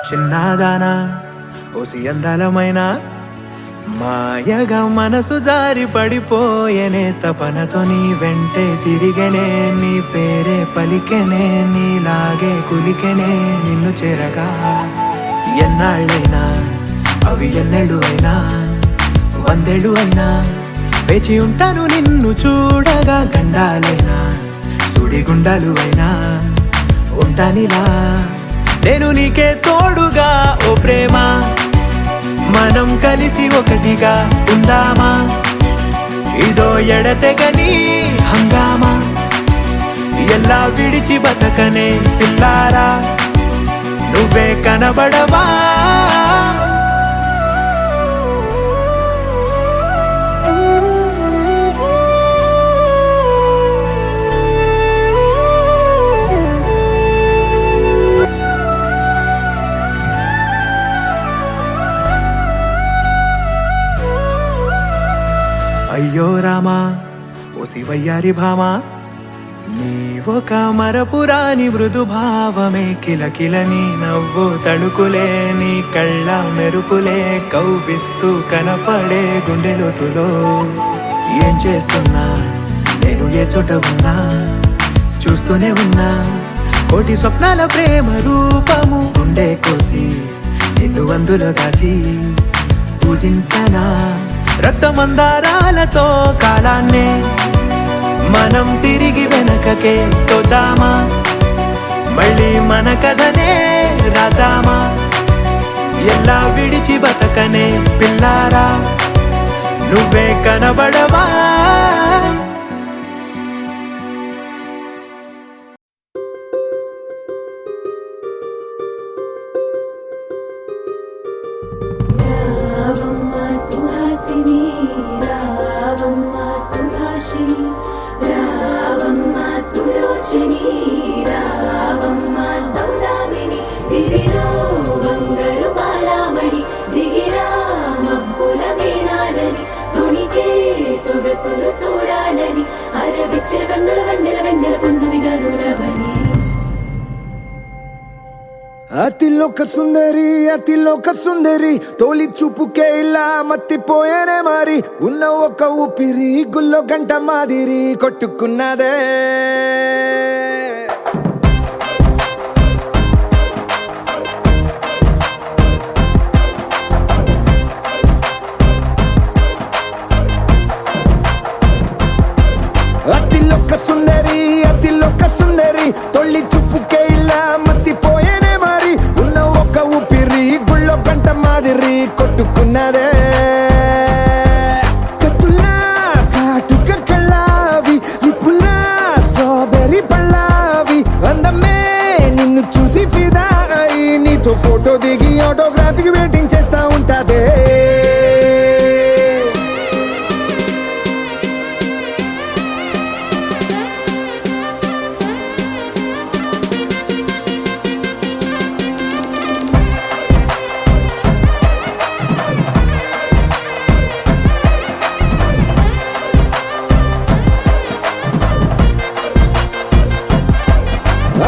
చిన్నదానా ఓసి అందలమైన మాయగా మనసు జారి పడిపోయేనే తపనతో నీ వెంటే తిరిగనే నీ పేరే పలికెనే నీలాగే కులికెనే నిన్ను చేరగా ఎన్నాళ్ళైనా అవి ఎన్నెళ్ళు అయినా 100 ఏళ్ళు అయినా వేచి ఉంటాను నిన్ను చూడగా గండాలైనా సుడిగుండాలు అయినా ఉంటానిలా నేను నీకే తోడుగా ఓ ప్రేమ మనం కలిసి ఒకటిగా ఉందామా ఇదో ఎడతెగని హంగామా ఎలా విడిచి బతకనే పిల్లారా నువ్వే కనబడవా అయ్యో రామా ఓ శివయ్యారి భామా నీవొక మరపురాని మృదు భావమే కిలకిల నీ నవ్వు తడుకులే నీ కళ్ళ మెరుపులే కవ్విస్తూ కనపడే గుండెలోతులో ఏం చేస్తున్నా నేను ఏ చోట ఉన్నా చూస్తూనే ఉన్నా కోటి స్వప్నాల ప్రేమ రూపము గుండె కోసి నిన్ను అందులో దాచి పూజించనా రక్తమందారాలతో కాలాన్నే మనం తిరిగి వెనకకే తోద్దామా, మళ్ళీ మన కథనే రాద్దామా. ఎలా విడిచి బతకనే పిల్లారా, నువ్వే కనబడవా. రావమ్మ సుహాసిని రావమ్మ సుభాషిణి రావమ్మ సులోచని రావమ్మ సౌదామిని దివిలో బంగారు బాలామణి దిగిరా మబ్బుల మేనాలని తుణికే సొగసులు చూడాలని అరవిచ్చిన కన్నుల వెన్నెల వెన్నెల పున్నమిగా నులవని. అతిలోక సుందరి అతిలోక సుందరి తోలి చూపుకే ఇలా మత్తిపోయేనే మరి ఉన్న ఒక ఊపిరి గుల్లో గంట మాదిరి కొట్టుకున్నదే. అతిలోక సుందరి అతిలోక సుందరి తొలి చూపుకే ఇలా మత్తిపోయేనే మరి ఉన్న ఒక ఊపిరి గుళ్ళో గంట మాదిరి కొట్టుకున్నదే. కత్తులా కాటుక కళ్ళావి నిప్పులా స్ట్రాబెర్రీ పళ్ళావి అందమే నిన్ను చూసి ఫిదా అయి నీతో ఫోటో దిగి ఆటోగ్రాఫీకి వెయిటింగ్ చేస్తా ఉంటాదే.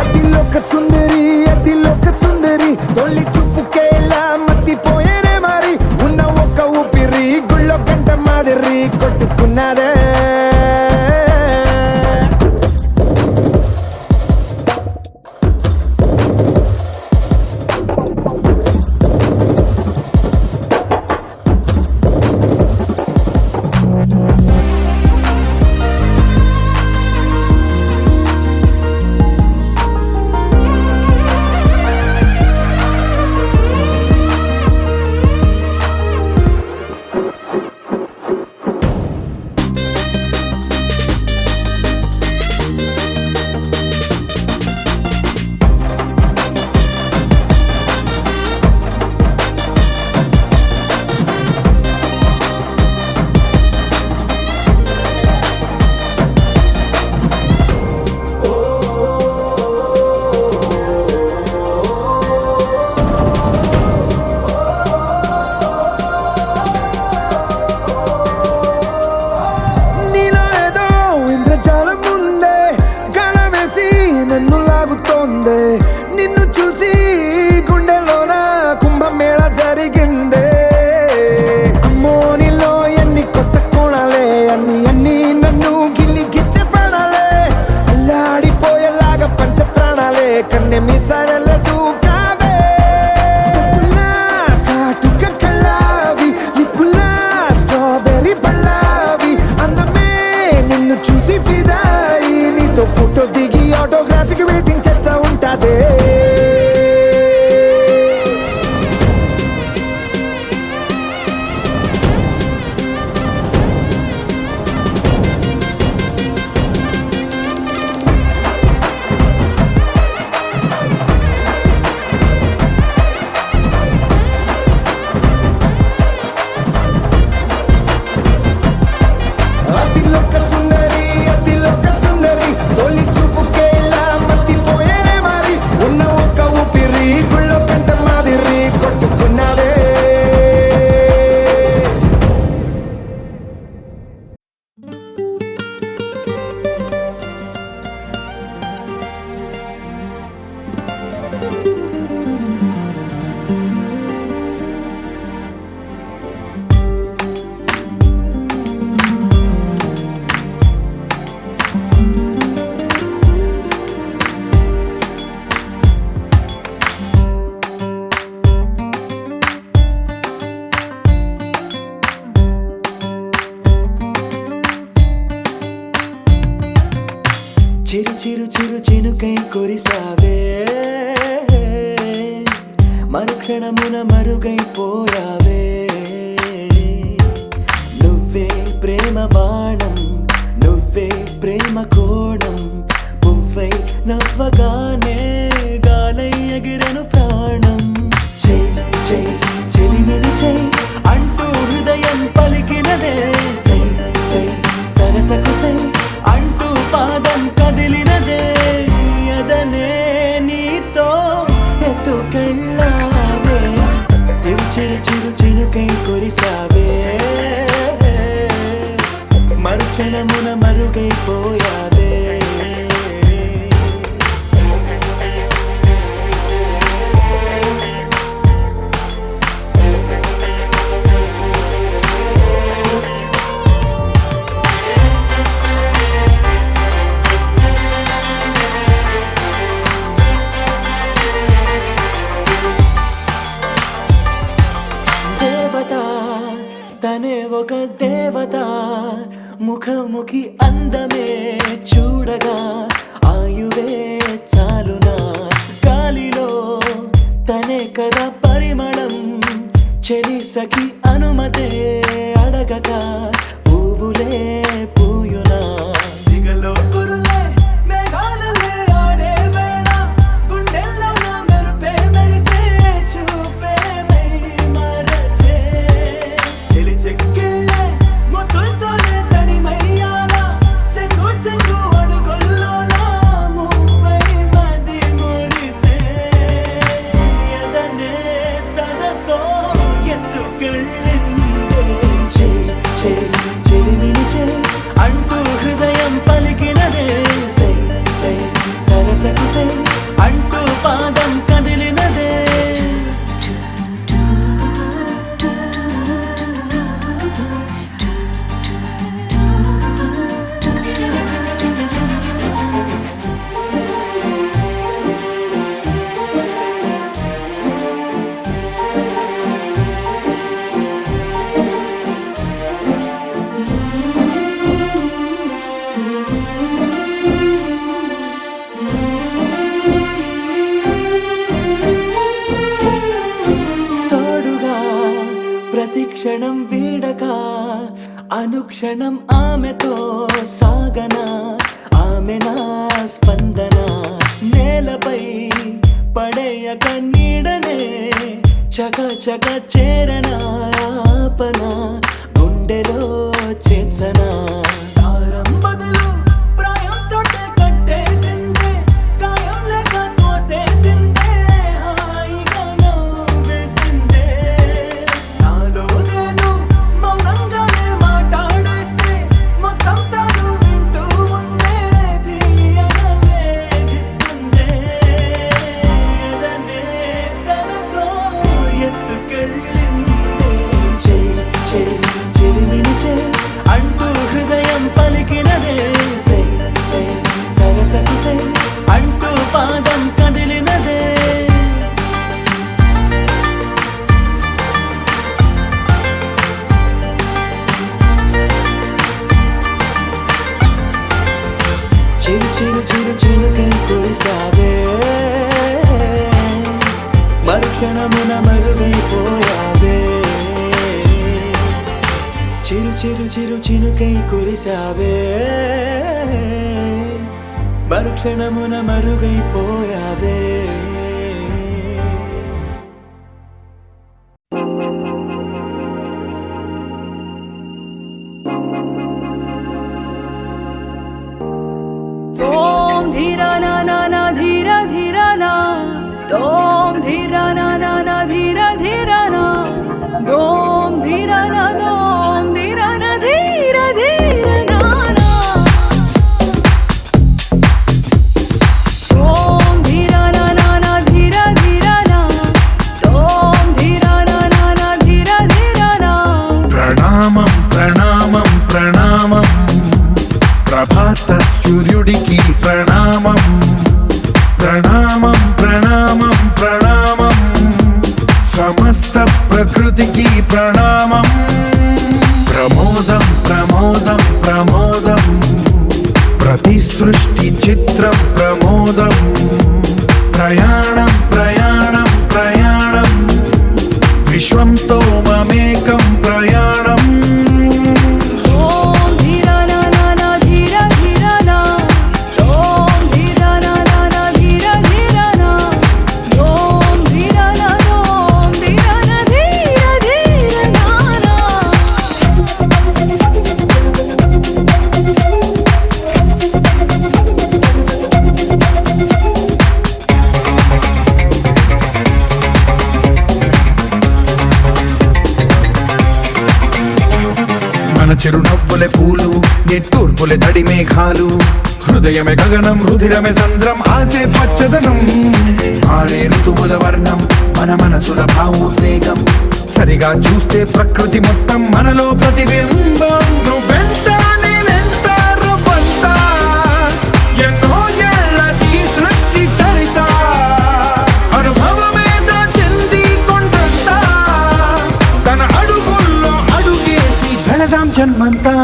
అతిలోక సుందరి అతిలోక సుందరి తొలి చూపుకే ఇలా మత్తి కురిసావే మరుక్షణమున మరుగైపోయావే నువ్వే ప్రేమ బాణం నువ్వే ప్రేమ కోణం పువ్వై నవ్వగానే గాలై ఎగిరెను ప్రాణం చెయ్ చెయ్ చెలిమిని చెయ్ అంటూ హృదయం పలికినదే సై సై సరసకు సై అంటూ పాదం కదిలినదే అదనే నీతో ఎత్తుకెళ్ళావే చిరు చిరు చినుకై కురిసావే మరుక్షణమున మరుగైపోయావే తనే ఒక దేవత ముఖముఖి అందమే చూడగా ఆయువే చాలునా గాలిలో తనే కదా పరిమళం చెలి సఖి అనుమతే అడగక పువ్వులే పూయునా దిగలో కురులే మేఘాలలే ఆడే వేళ గుండెల్లో నా మెరుపే మెరిసే చూపే మై మరచే చెలి చెక్కిళ్ళే ముద్దులతోనే తడిమయ్యాల చెంగు చెంగు అడుగుల్లో నా మువ్వై మది మురిసే ఎదనే తనతో ఎత్తుకెళ్ళిందే చెలిమిని చెలి అంటూ హృదయం పలికినదే సై సై సరసకు సై అంటూ పాదం కదిలినదే తోడుగా ప్రతిక్షణం వీడక అనుక్షణం ఆమెతో సాగన ఆమె నా స్పందన నేలపై పడేయక నీడనే చక చక చేరన ఆపన గుండెలో చేర్చన దారం బదులు ప్రాయం తోటే కట్టేసిందే గాయం లేక తోసేసిందే హాయిగా నవ్వేసిందే నాలో నేను మౌనంగానే మాట్లాడేస్తే మొత్తం తాను వింటూ ఉందే తీయగా వేధిస్తుందే ఎదనే తనతో ఎత్తుకెళ్ళిందే చెలిమిని చెలి అంటూ హృదయం పలికినదే సై సై సరసకు సై అంటూ పాదం కదిలినదే చిరు చిరు చిరు చినుకై కురిసావే మరుక్షణమున మరుగైపోయావే చిరు చిరు చిరు చినుకై కురిసావే మరుక్షణమున మరుగైపోయావే తోం ధీరా నా నా నా ధీరా ధీరా నా తోం ధీరా నా నా నా ధీరా ధీరా నా దోం ధీరా నా దోం ధీరా నా ధీరా ధీరా నా నా తోం ధీరా నా నా నా ధీరా ధీరా నా తోం ధీరా నా నా నా ధీరా ధీరా నా ప్రణామం ప్రణామం ప్రణామం ప్రభాత సూర్యుడికి ప్రణామం ప్రణామం ప్రణామం ప్రణామం సమస్త ప్రకృతికి ప్రణామం ప్రమోదం ప్రమోదం ప్రమోదం ప్రతి సృష్టి చిత్రం ప్రమోదం చిరునవ్వులే పూలు నిట్టూర్పులే తడి మేఘాలు హృదయమే గగనం రుధిరమే సంద్రం ఆసే పచ్చదనం ఆడే ఋతువుల వర్ణం మన మనసుల భావోద్వేగం సరిగా చూస్తే ప్రకృతి మొత్తం మనలో ప్రతిబింబం నువ్వెంత నేనెంత రవ్వంత ఎన్నో ఏళ్ళది సృష్టి చరిత అనుభవమేద చెంది కొండంత తన అడుగుల్లో అడుగేసి వెళదాం జన్మంతా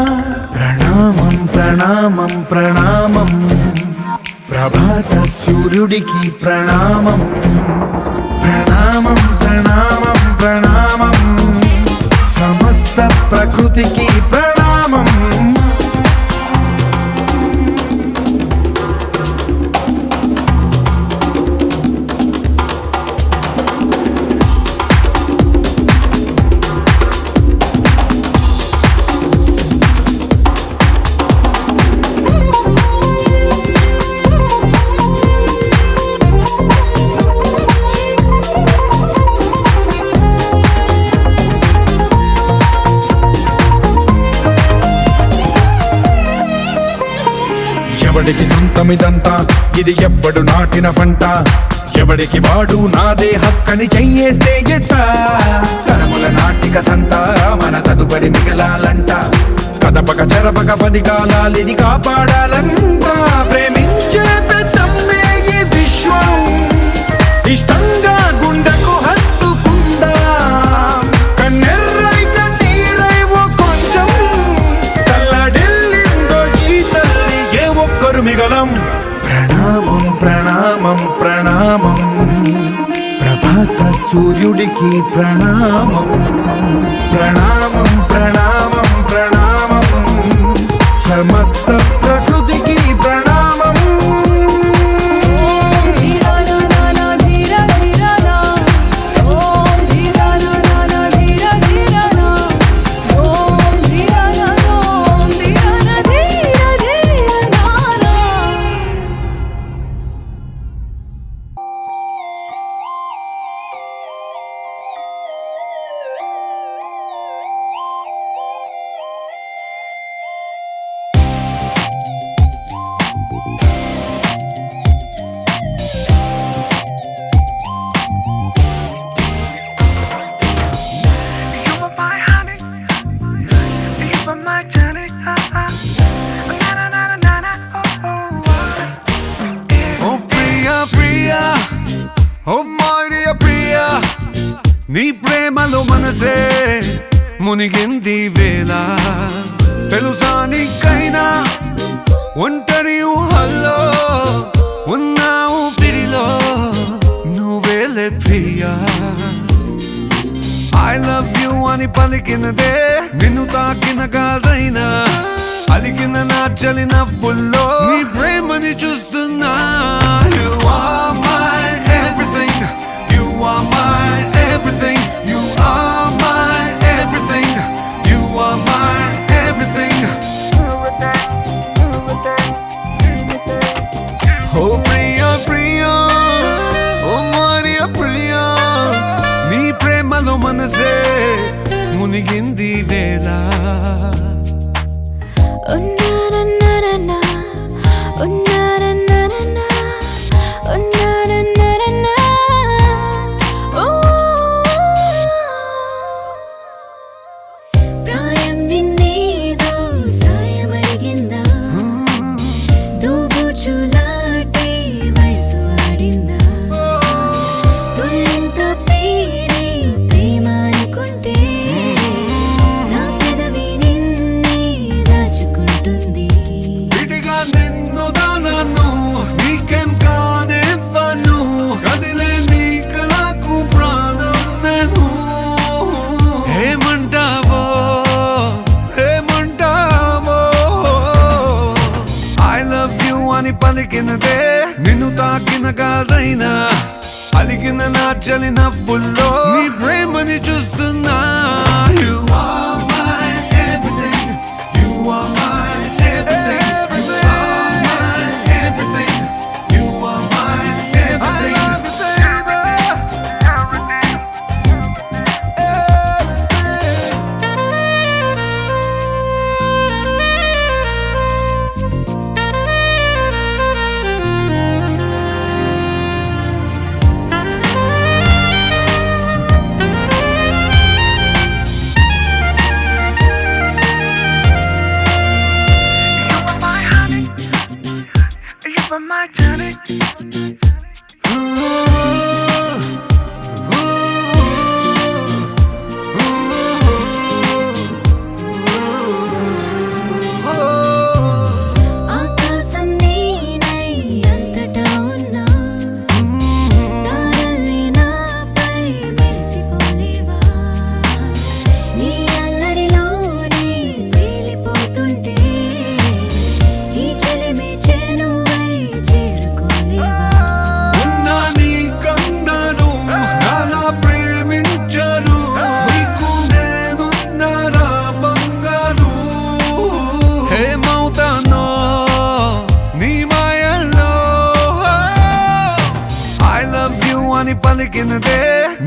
ప్రణామం ప్రణామం ప్రణామం ప్రభాత సూర్యుడికి ప్రణామం ప్రణామం ప్రణామం ప్రణామం సమస్త ప్రకృతికి ప్రణామం ఎవడికి సొంతమిదంతా ఇది ఎవ్వడు నాటిన పంట ఎవడికి వాడు నాదే హక్కని చెయ్యేస్తే ఎట్ట తరముల నాటికతంతా మన తదుపరి మిగలాలంట కదపక చెరపక 10 కాలాలిది కాపాడాలంట ప్రేమించే పెద్దమ్మే ఈ విశ్వం ఇష్టంగా గుండెకు హత్తుకుందా కన్నెర్రై కన్నీరై ఓ కొంచెం తల్లడిల్లిందో ఈ తల్లి ఏ ఒక్కరు మిగలం ప్రణామం ప్రణామం ప్రణామం ప్రభాత సూర్యుడికి ప్రణామం ప్రణామం ప్రణామం ప్రణామం సమస్త ప్రకృతికి ప్రణామం धीरा ना ना ना धीरा धीरा ना ओम धीरा ना ना ना धीरा धीरा ना ओम धीरा ना ओम धीरा ना धीरा धीरा ना ना ఓ ప్రియా ప్రియా ఓ మై డియర్ ప్రియా నీ ప్రేమలో మనసే మునిగింది వేళ తెలుసా నీకైనా ఒంటరి ఊహల్లో ఉన్నావు పిడిలో నువ్వేలే ప్రియా ఐ లవ్ యు అని పలికినదే నిన్ను తాకిన గాజైనా అలికిన నా చలి నవ్వుల్లో నీ ప్రేమని చూస్తున్నా You are my everything You are my everything You are my everything You are my everything Oh Priya ప్రియా ఓ మరియా ప్రియా నీ ప్రేమలో మనసే మునిగింది వేళ Oh na na na na na Oh na na na na na Oh na na na na na Oh ప్రాయం నిన్నేదో సాయమడిగిందా దూబుచులాటే వయసు ఆడిందా తుళ్ళింత పేరే ప్రేమ అనుకుంటే నా పెదవి నిన్నే దాచుకుంటుంది విడిగా నిన్ను దానను నీకేం కానివ్వను కదిలే నీ కళకు ప్రాణం నేను ఏమంటావో ఏమంటావో ఐ లవ్ యు అని పలికినదే నిన్ను తాకిన గాజైనా అలిగిన నా చలి నవ్వుల్లో నీ ప్రేమని చూస్తున్నా You are my everything You are my everything You are my everything You are my everything I love you baby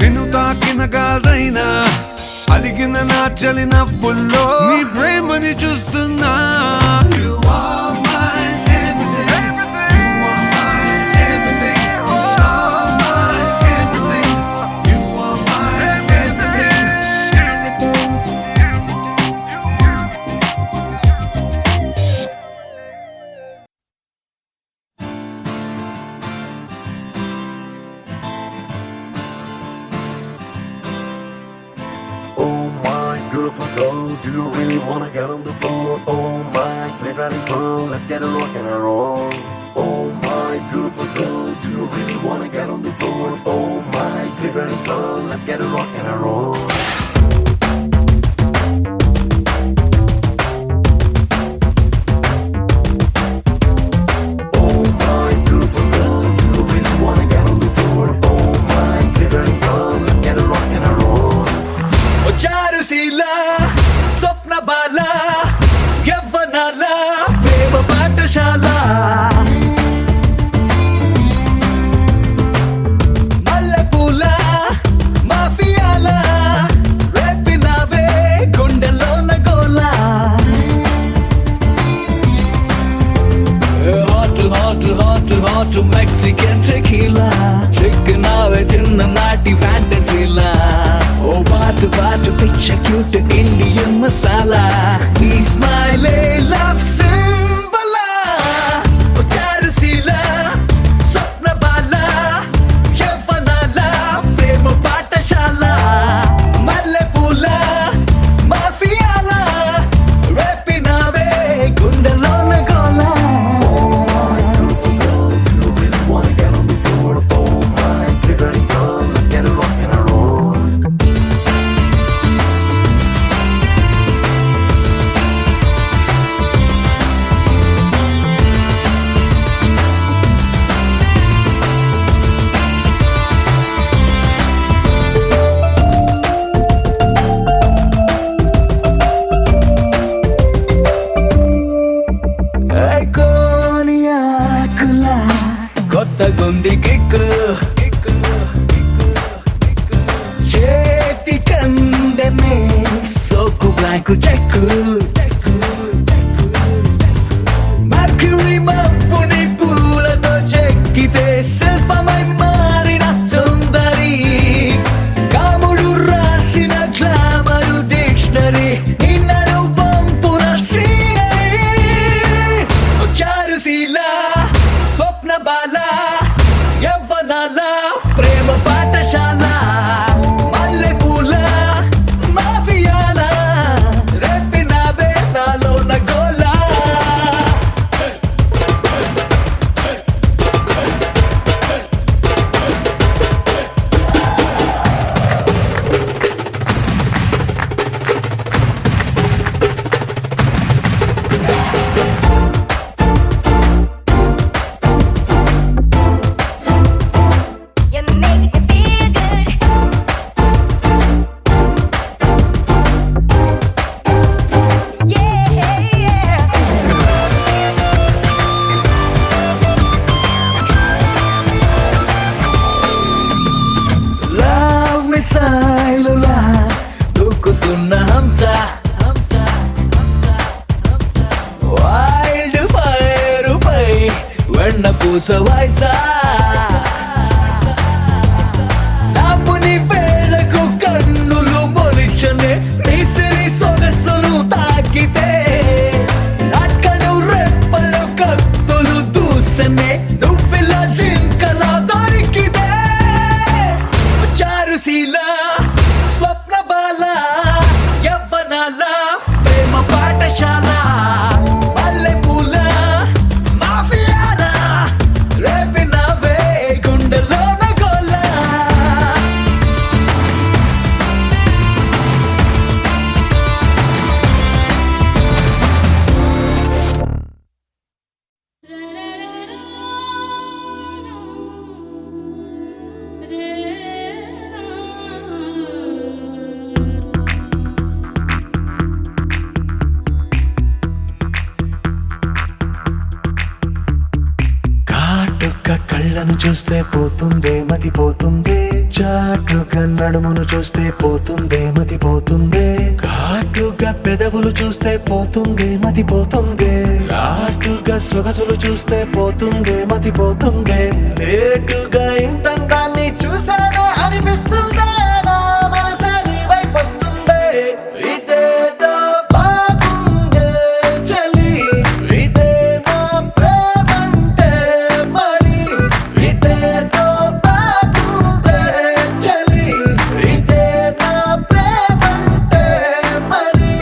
నిన్ను తాకిన గాజైనా అలిగిన నా చలి నవ్వుల్లో నీ ప్రేమని చూస్తున్నా You are my everything. You are my everything. You are my everything. You are my everything. Oh my beautiful girl, do you really wanna get on the floor? Oh my great riding pearl, let's get a rock and a roll. Oh my beautiful girl, do you really wanna get on the floor? Oh my great riding pearl, let's get a rock and a roll. Oh my beautiful girl, do you really wanna get on the floor? Oh my great riding pearl, let's get a rock and a roll. Charusheela స్వప్న బాల యవ్వనాల ప్రేమ పాఠశాల మల్లెపూల మాఫియాల రేపినావే గుండెలోన గోల హాట్ మెక్సికన్ టెకీలా చిక్కునావే చిన్ననాటి ఫ్యాంటసీలా ఓ బాటు పిచ్చ క్యూట్ ఇండియన్ మసాలా నీ స్మైలే లవ్ సింబలా చారుశీల స్వప్న బాల యవ్వనాల ప్రేమ పాఠశాల మల్లెపూల మాఫియాల రేపినావే గుండెలోన గోల కొత్త గుంది కిక్కు చేతి కందనే సోకు బ్లాంకు చెక్కు మర్క్యూరీ మప్పుని పూలతో చెక్కితే శిల్పమై మారిన సుందరి కాముడు రాసిన గ్లామరు డిక్షనరీ నిన్నడు పంపున చారుశీల స్వప్న బాల యవ్వనాల ప్రేమ పాఠశాల మల్లెపూల మాఫియాల రేపినావే నాలోన గోల You make me feel good. Yeah, yeah. Love మిసైలులా దూకుతున్న హంస వైల్డ్ ఫైర్ పై వెన్న పూస వయసా నాపుని వేళకు కన్నులు మొలిచనే విసిరి సొగసును తాకితే అక్కడు రెప్పలు కత్తులు దూసనే నువ్విలా జింకలా దొరికితే చారుశీల స్వప్న బాల యవ్వనాల ప్రేమ పాఠశాల మల్లెపూల మాఫియాల రేపినావే గుండెలోన గోల రే చూస్తే పోతుందే మతి పోతుందే చాటుగా నడుమును చూస్తే పోతుందే మతి పోతుందే ఘాటుగా పెదవులు చూస్తే పోతుందే మతి పోతుందే ఘాటుగా సొగసులు చూస్తే పోతుందే మతి పోతుందే లేటుగా ఇంతంతాన్ని చూసానే అనిపిస్తుందే నా మనసే నీ వైపు వస్తుందే ఇదేదో బాగుందే చలి ఇదే నా ప్రేమంటే మరి ఇదేదో బాగుందే చలి ఇదే నా ప్రేమంటే మరి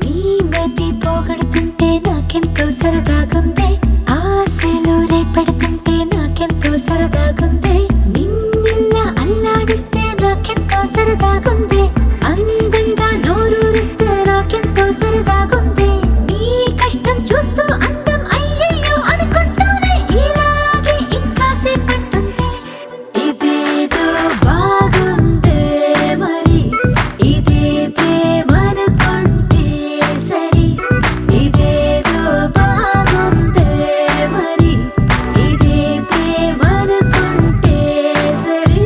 నీ మతి పోగొడుతుంటే నాకెంతో సరదాగుంది ఆశలు రేపెడుతుంటే నాకెంతో సరదాగుంది నిన్న అల్లాడిస్తే నాకెంతో సరదాగుంది అందంగా నోరూరిస్తే నాకెంతో సరదాగుంది నీ కష్టం చూస్తూ అందం అయ్యయ్యో అనుకుంటూనే ఇలాగే ఇంకాసేపట్టుంది ఇదేదో బాగుందే మరి ఇదే ప్రేమనుకుంటే సరి ఇదేదో బాగుందే మరి ఇదే ప్రేమనుకుంటే సరి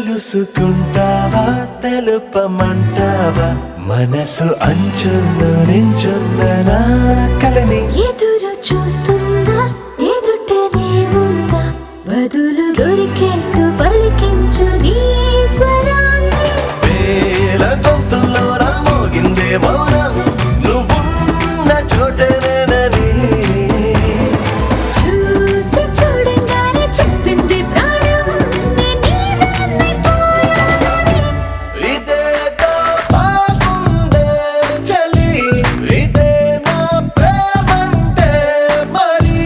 తెలుసుకుంటావా తెలుపమంటావా మనసు అంచుల్లో నించున్న నా కలని ఎదురు చూస్తుందా ఎదుటనే ఉందా బదులు దొరికేట్టు పలికించు నీ స్వరాన్ని వేల గొంతుల్లో మోగిందే మౌనం నువ్వున్న చోటనేనని చూసి చూడంగానే చెప్పింది ప్రాణం నీదాన్నైపోయానని ఇదేదో బాగుందే చలి ఇదే నా ప్రేమంటే మరి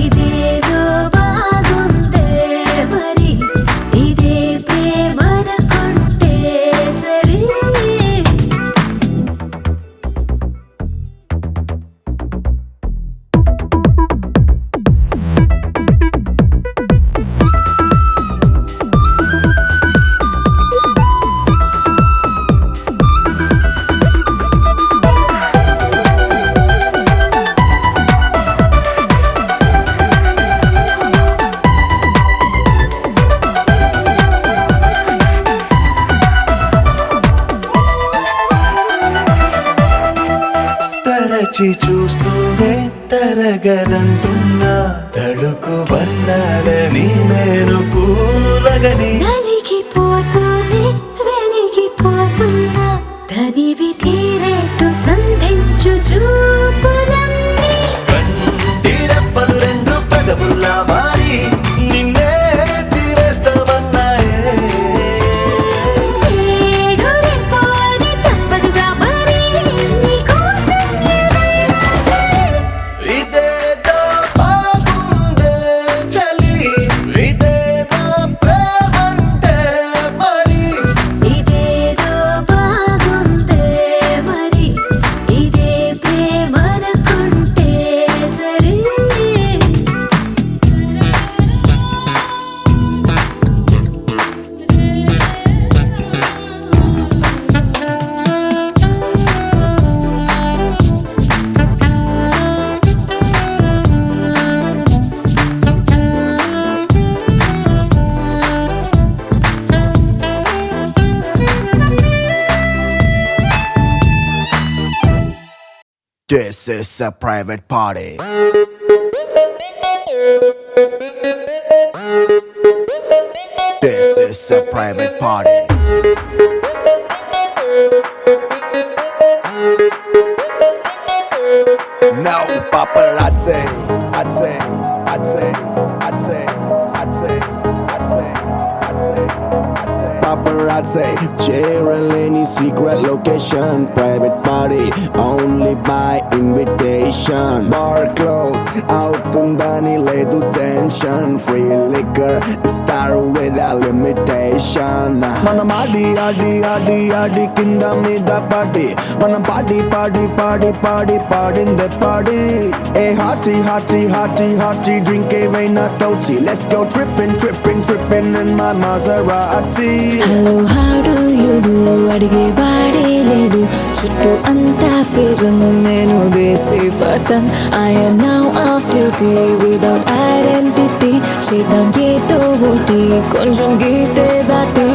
ఇదేదో బాగుందే మరి ఇదే ప్రేమనుకుంటే సరి తరచి చూస్తూనే తరగదంటున్నా తడుకు వర్ణాలని నేను కూలగని నలిగిపోతూనే వెలిగిపోతున్నా తనివి తీరేట్టు సంధించు చూపులన్నీ కంటి రెప్పలు రెండు పెదవుల్లా మారి నిన్నే తీరేస్తామన్నాయే ఏడు రేపోని తప్పదుగా మరి నీకోసం ఏదైనా సరే ఇదేదో బాగుందే చలి ఇదే నా ప్రేమంటే మరి ఇదేదో బాగుందే మరి ఇదే ప్రేమనుకుంటే సరి This is a private party. This is a private party. No paparazzi. I'd say. Paparazzi. God say Cheryl any secret location private party only by invitation bar closed out undani ledu tension free liquor star without limitation manam adi adi adi adi kinda meeda party manam party party party party paadinde party hey hearty hearty hearty hearty drink veina touchy let's go tripping tripping tripping in my Maserati hello how do you do adige vaade ledu chuttu anta firun nenu desi patan I am now off duty without identity chedam yeto oti konjam geete dati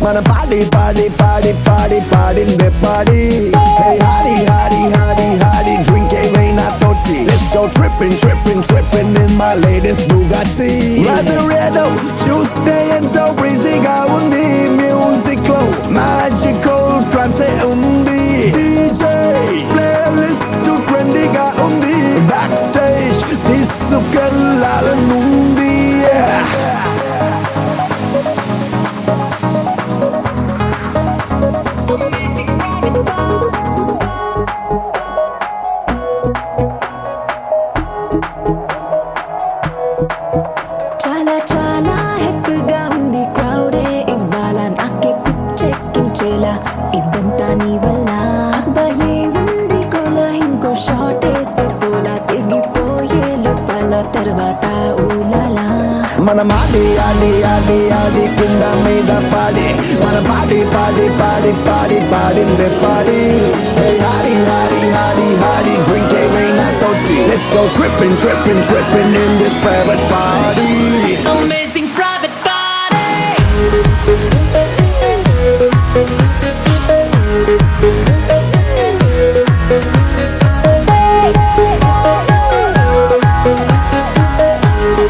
మన పాడి పాడి పాడి పాడి పాడిందే పాడి hey hardy hardy hardy hardy drink veina touchy let's go tripping tripping tripping in my latest Bugatti Maserati చూస్తే ఎంతో breezyగా ఉంది music లో magical trance ఉంది DJ playlist trendyగా ఉంది backstage తీసుకెళ్ళాలనుంది చాలా చాలా హ్యాపీగా ఉంది క్రౌడే ఇవ్వాల నాకే పిచ్చెక్కించేలా ఇదంతా నీ వల్ల భలే ఉంది కోలా ఇంకో షాట్ వేస్తే పోలా తెగిపోయే లోపల తర్వాత ఊలలా మన మాడి ఆడి ఆడి ఆడి కింద మీద పాడి మన పాడి పాడి పాడి పాడి పాడిందే పాడి hey hardy hardy hardy hardy drink veina touchy let's go tripping tripping tripping in this private party Amazing private party.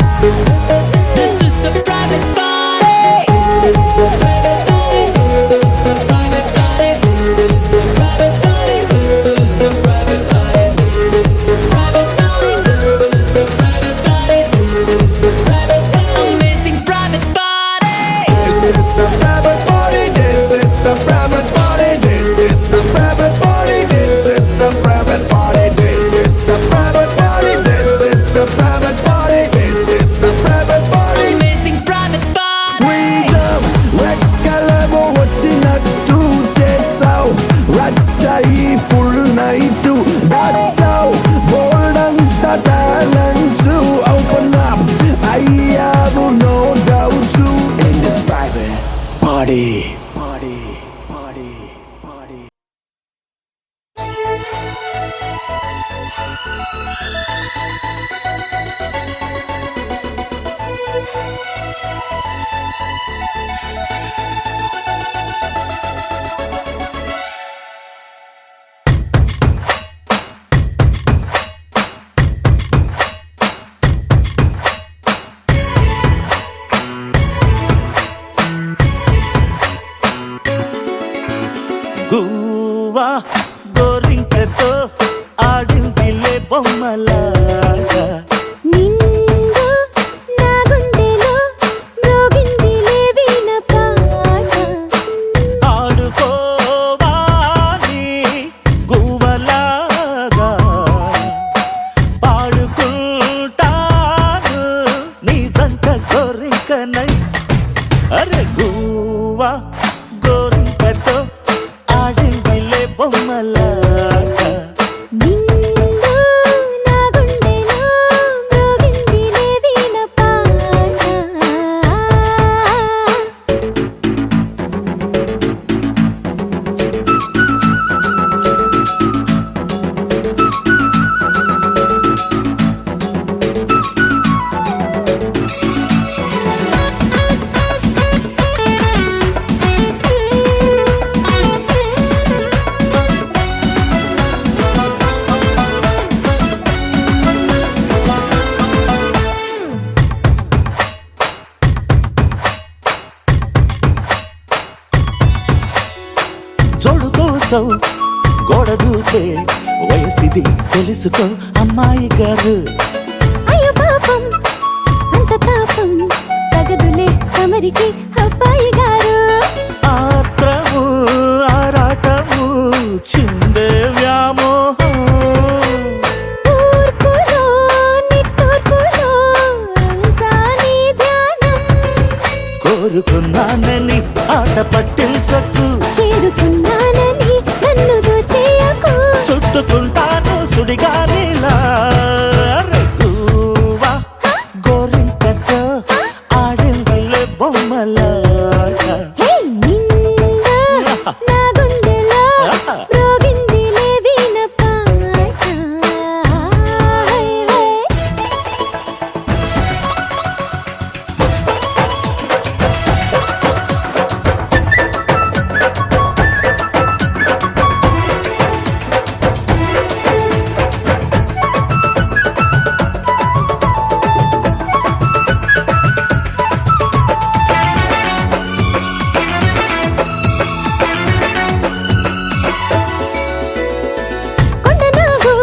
This is a private party. This is a private party. This is a private party. This is a private party. This is a private party. This is a private party. This is a private party. This is a private party. Amazing private party. This is a private party this is a private party this is a private party this is a private party this is a private party this is a private party this is a private party Amazing private party. freedom రెక్కలవో వచ్చినట్టు చేసావు రచ్చాయి ఫుల్ నైట్ దాచావు బోల్డ్ అంత టాలెంట్ ఓపెన్ అప్ అయ్యావు no doubt in this private party party party party గువ్వా గోరింకతో ఆడిందిలే బొమ్మలాగా నిండు నా గుండెలో మ్రోగిందిలే వీణ పాట ఆడుకోవాలి గువ్వలాగా పాడుకుంటాను నీ జంట గోరింకనై అరే గువ్వా గోరింకతో ఆడిందిలే బొమ్మలాగా నిండు నా గుండెలో మ్రోగిందిలే వీణ పాట కోసం గోడ దూకే వయసిది తెలుసుకో అమ్మాయి గారు. అయ్యో పాపం అంత తాపం తగదులే తమరికి అబ్బాయి గారు. ఆత్రము ఆరాటము చిందే వ్యామోహం తూర్పులో నిట్టూర్పులో అంతా నీ ధ్యానం. కోరుకున్నానని ఆట పట్టించకు, చేరుకున్నానని నన్ను దోచేయకు. చుట్టుకుంటాను సుడిగాలిలా రఘువా గోరింకతో ఆడిందిలే బొమ్మలాగా. హే నిండా నా గుండెలో మ్రోగిందిలే వీణ పాట. హై హై కొండనాగు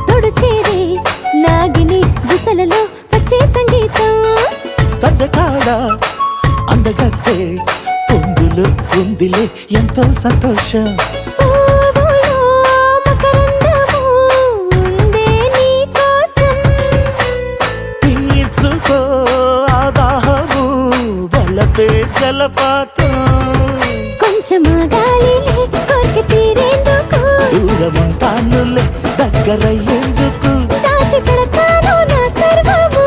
తోడు చేరే నాగిని దిశలలో వచ్చే సంగీతం. సడ్డకాడ అందగట్టే పొందులు ఉందిలే ఎంతో సంతోషం. పువ్వులో మకరందము ఉందే నీ కోసం. తీర్చుకో ఆదాహము వలపే జలపాతం. కొంచెం గాలిలే కోరిక తీరేందుకు. దూరముంటానులే దగ్గరయ్యేందుకు. దాచి పెడతాను నా సర్వము.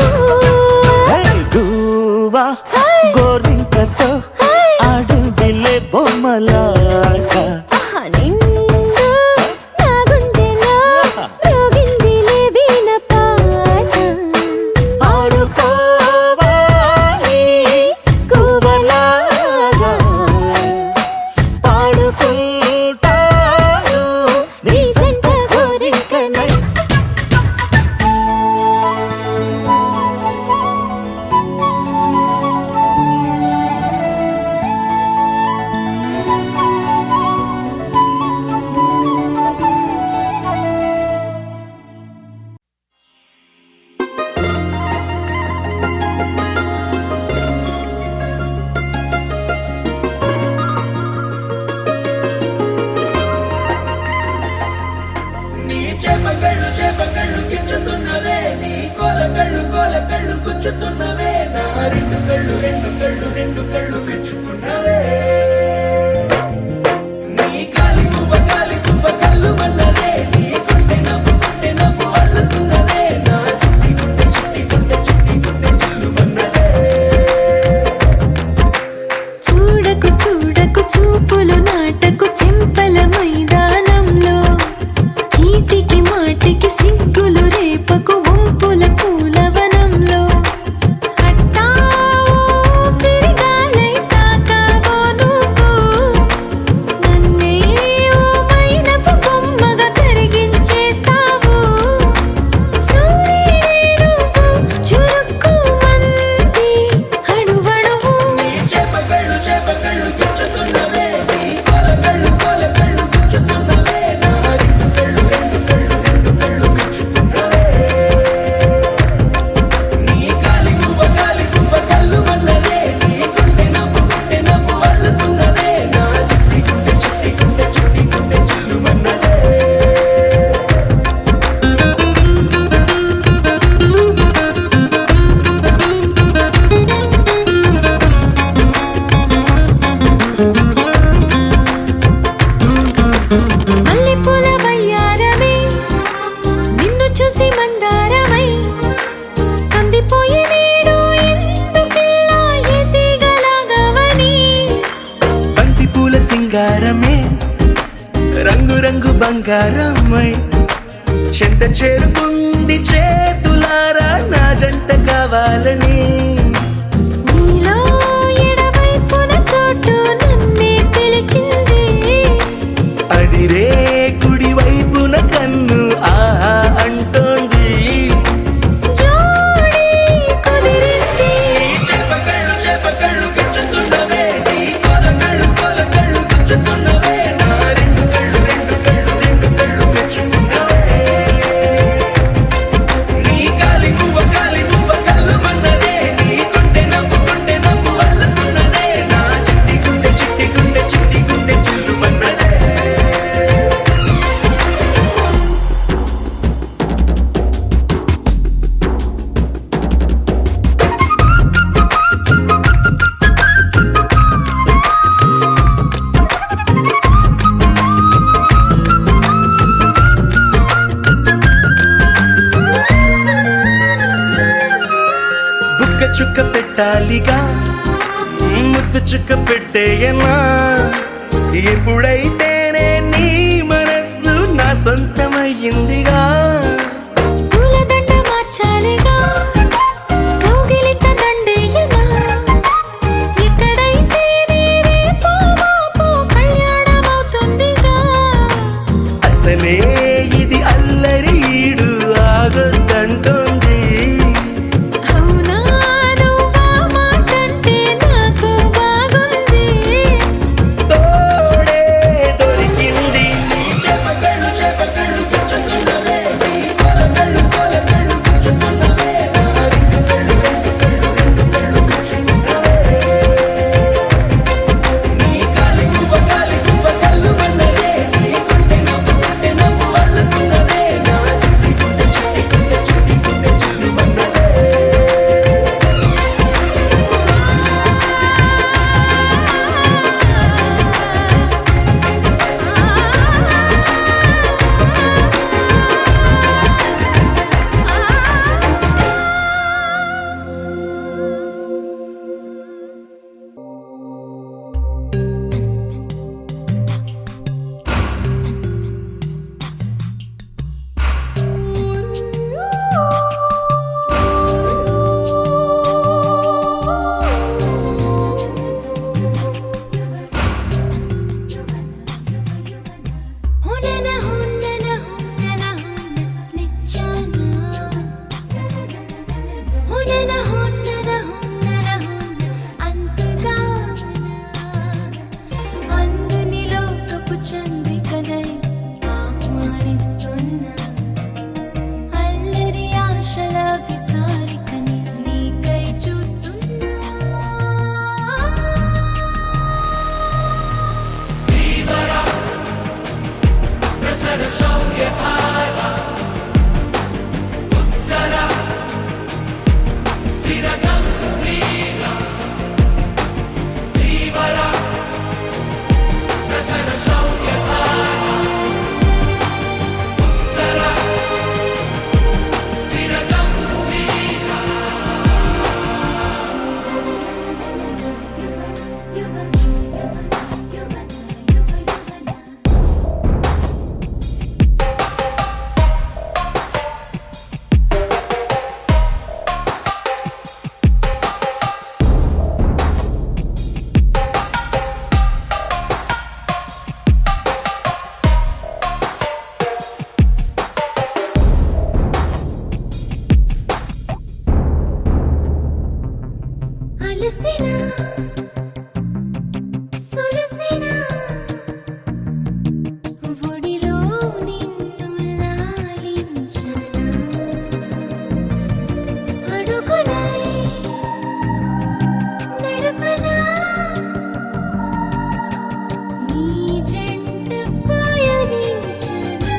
హే గువా గోరింకతో ఆడిందిలే బొమ్మలాట. ఆహా నిండు నా గుండెలో మ్రోగిందిలే వీణ పాట. ఆడుకోవాలి కూవలాగా పాడుకుంటాను నీ జంట గోరింకనై. నీ చేపకళ్ళు గిచ్చుతున్నవే, నీ కోలకళ్ళు గుచ్చుతున్నవే, నా రెండు కళ్ళు మెచ్చుకున్నవే. నీ కాలి పువ్వ కళ్ళు మన్నదే, నీ గుండె నవ్వు అల్లుతున్నదే, నా చిట్టి గుండె చిల్లు మన్నదే. చూడకు చూడకు చూపులు నాటకు చెంపల మైదానంలో. చీటికి మాటికి సిగ్గులు రేపకు వంపుల పూలవనంలో. అట్టావో తిరిగాలై తాకావో నువ్వు. నన్నే ఓ మైనపు బొమ్మగా కరిగించేస్తావు. సూర్యుడే నువ్వు చురుక్కుమంది అణువణువు. నీ చేపకళ్ళు గిచ్చుతున్నవే, నీ కోలకళ్ళు గుచ్చుతున్నవే, నా రెండు కళ్ళు మెచ్చుకున్నవే. నీ కాలి పువ్వ కళ్ళు మన్నదే, నీ గుండె నవ్వు అల్లుతున్నదే, నా చిట్టి గుండె చిల్లు మన్నదే. మల్లెపూల వయ్యారమే నిన్ను చూసి మందారమై కందిపోయి నేడు ఎందుకిలా ఎదిగలాగవని. బంతి పూల సింగారమే రంగు బంగారమై చెంత చేరుకుంది చేతులారా నా జంట కావాలని. నీలో ఎడవైపున చోటు నన్నే పిలిచింది. అదిరే కుడి వైపున కన్ను ఆహా అంటోంది. జోడి కుదిరింది. చేపకళ్ళు గిచ్చుతున్నవే, నీ కోలకళ్ళు గుచ్చుతున్నవే, నా రెండు పెట్టాలిగా ముద్దు చుక్క పెట్టేయనా ఎప్పుడైతేనే నీ మనస్సు నా సొంతమయ్యిందిగా పూలదండ మార్చాలిగా కౌగిలిత దండేయనా ఎక్కడైతే రేపో మాపో కళ్యాణమవుతుందిగా అసలే ఇది అల్లరి ఈడు ఆగొద్దంటోంది అవునా నువ్వా మాటంటే నాకు బాగుంది తోడే దొరికింది చెప్పగళ్ళు చెప్పగళ్ళు గుచ్చుతున్నవే నీ కొలగళ్ళు కొలగళ్ళు గుచ్చుతున్నవే నా రెండు కళ్ళు గుచ్చుతున్నవే నీ కాలి గువ్వ కళ్ళు మన్నదే నీ గుండె నవ్వు అల్లుతున్నదే నా చిట్టి గుండె చిల్లు మన్నదే హునన హునన హునన నిచ్చనా హునన హునన హునన అంతగా అందుని లోకపు చంద్రికనై ఆహ్వానిస్తున్నా అల్లరి ఆశల విసారికని నీకై చూస్తున్నా అలసినా సొలసినా ఒడిలో నిన్ను లాలించనా అడుగునై నడపనా నీ జంట పయనించనా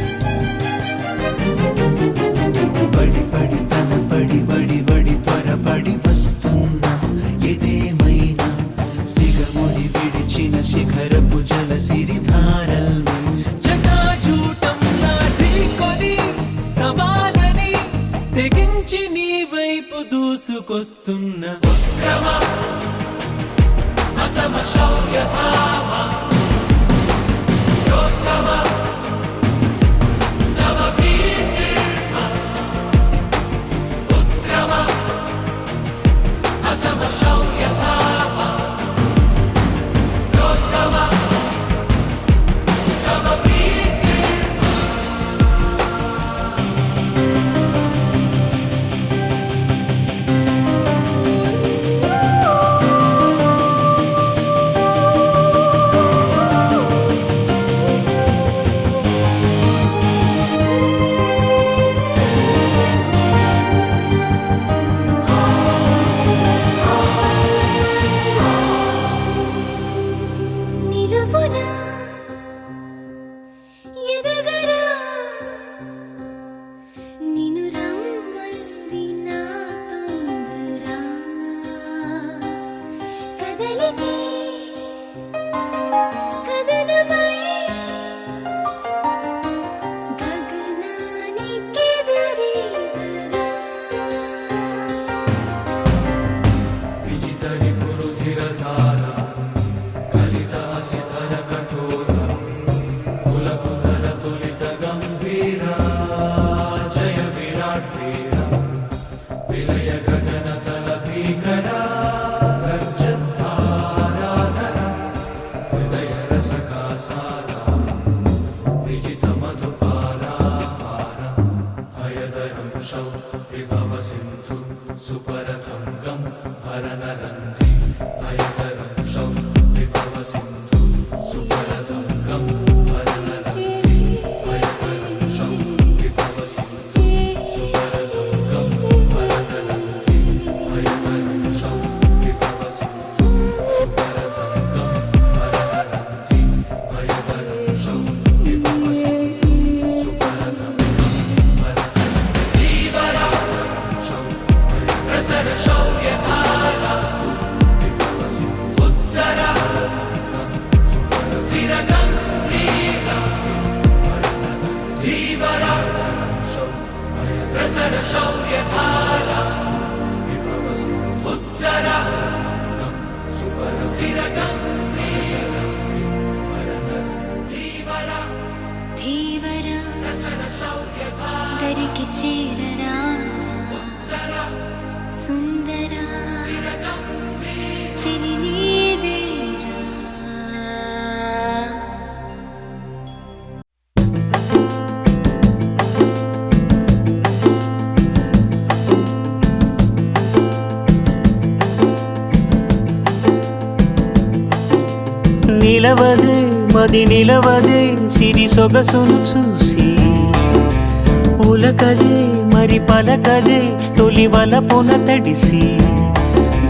పడి పడి తన పడి వడి వడి త్వరపడి వస్తున్నా ఏదేమైనా సిగముడి విడిచిన శిఖరపు జల సిరిధారల్ని జటాజూటంలా ఢీకొని సవాలని తెగించి నీ వైపు దూసుకొస్తున్న ధీవరా దరికి చేరరా సుందరా చెలి నీదేరా నిలవదే మది నిలవదే సిరి సొగసును చూసి ఉలకదే మరి పలకదే తొలి వలపున తడిసి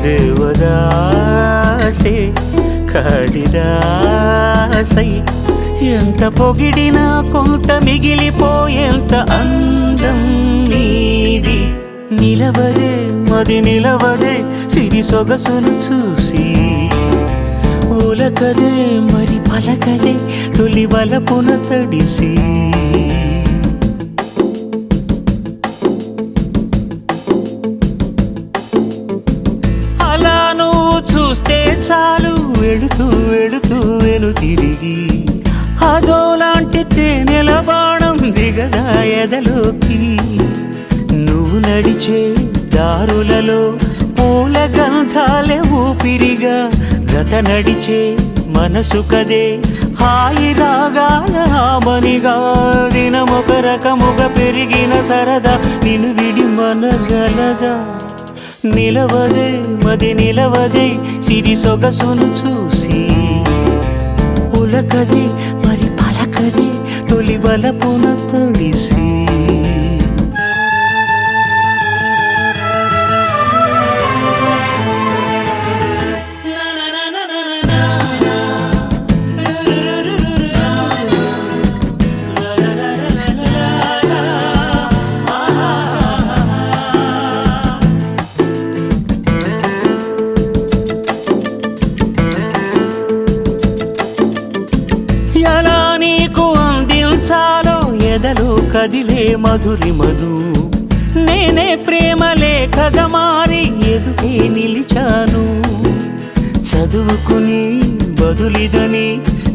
దేవదాసే కాళిదాసై ఎంత పొగిడినా కొంత మిగిలిపోయేంత అందం నీది నిలవదే మది నిలవదే సిరి సొగసును చూసి ఉలకదే మరి పలకదే తొలి వలపున తడిసి అలా నువ్వు చూస్తే చాలు వెళుతూ వెళుతూ వెను తిరిగి అదోలాంటి తేనెల బాణం దిగదా ఎదలోకి నువ్వు నడిచే దారులలో పూల గంధాలే ఊపిరిగా జత నడిచే మనసు కదే హాయి రాగాల మనిగా దినమొక రకముగా పెరిగిన సరదా నిన్ను విడి మనగలదా నిలవదే మది నిలవదే సిరి సొగసును చూసి ఉలకదే మరి పలకదే తొలి వలపున తడిసి ఎలా నీకు అందించాలో ఎదలో కదిలే మధురిమను నేనే ప్రేమ లేఖగా మారి ఎదుటే నిలిచాను చదువుకుని బదులిదని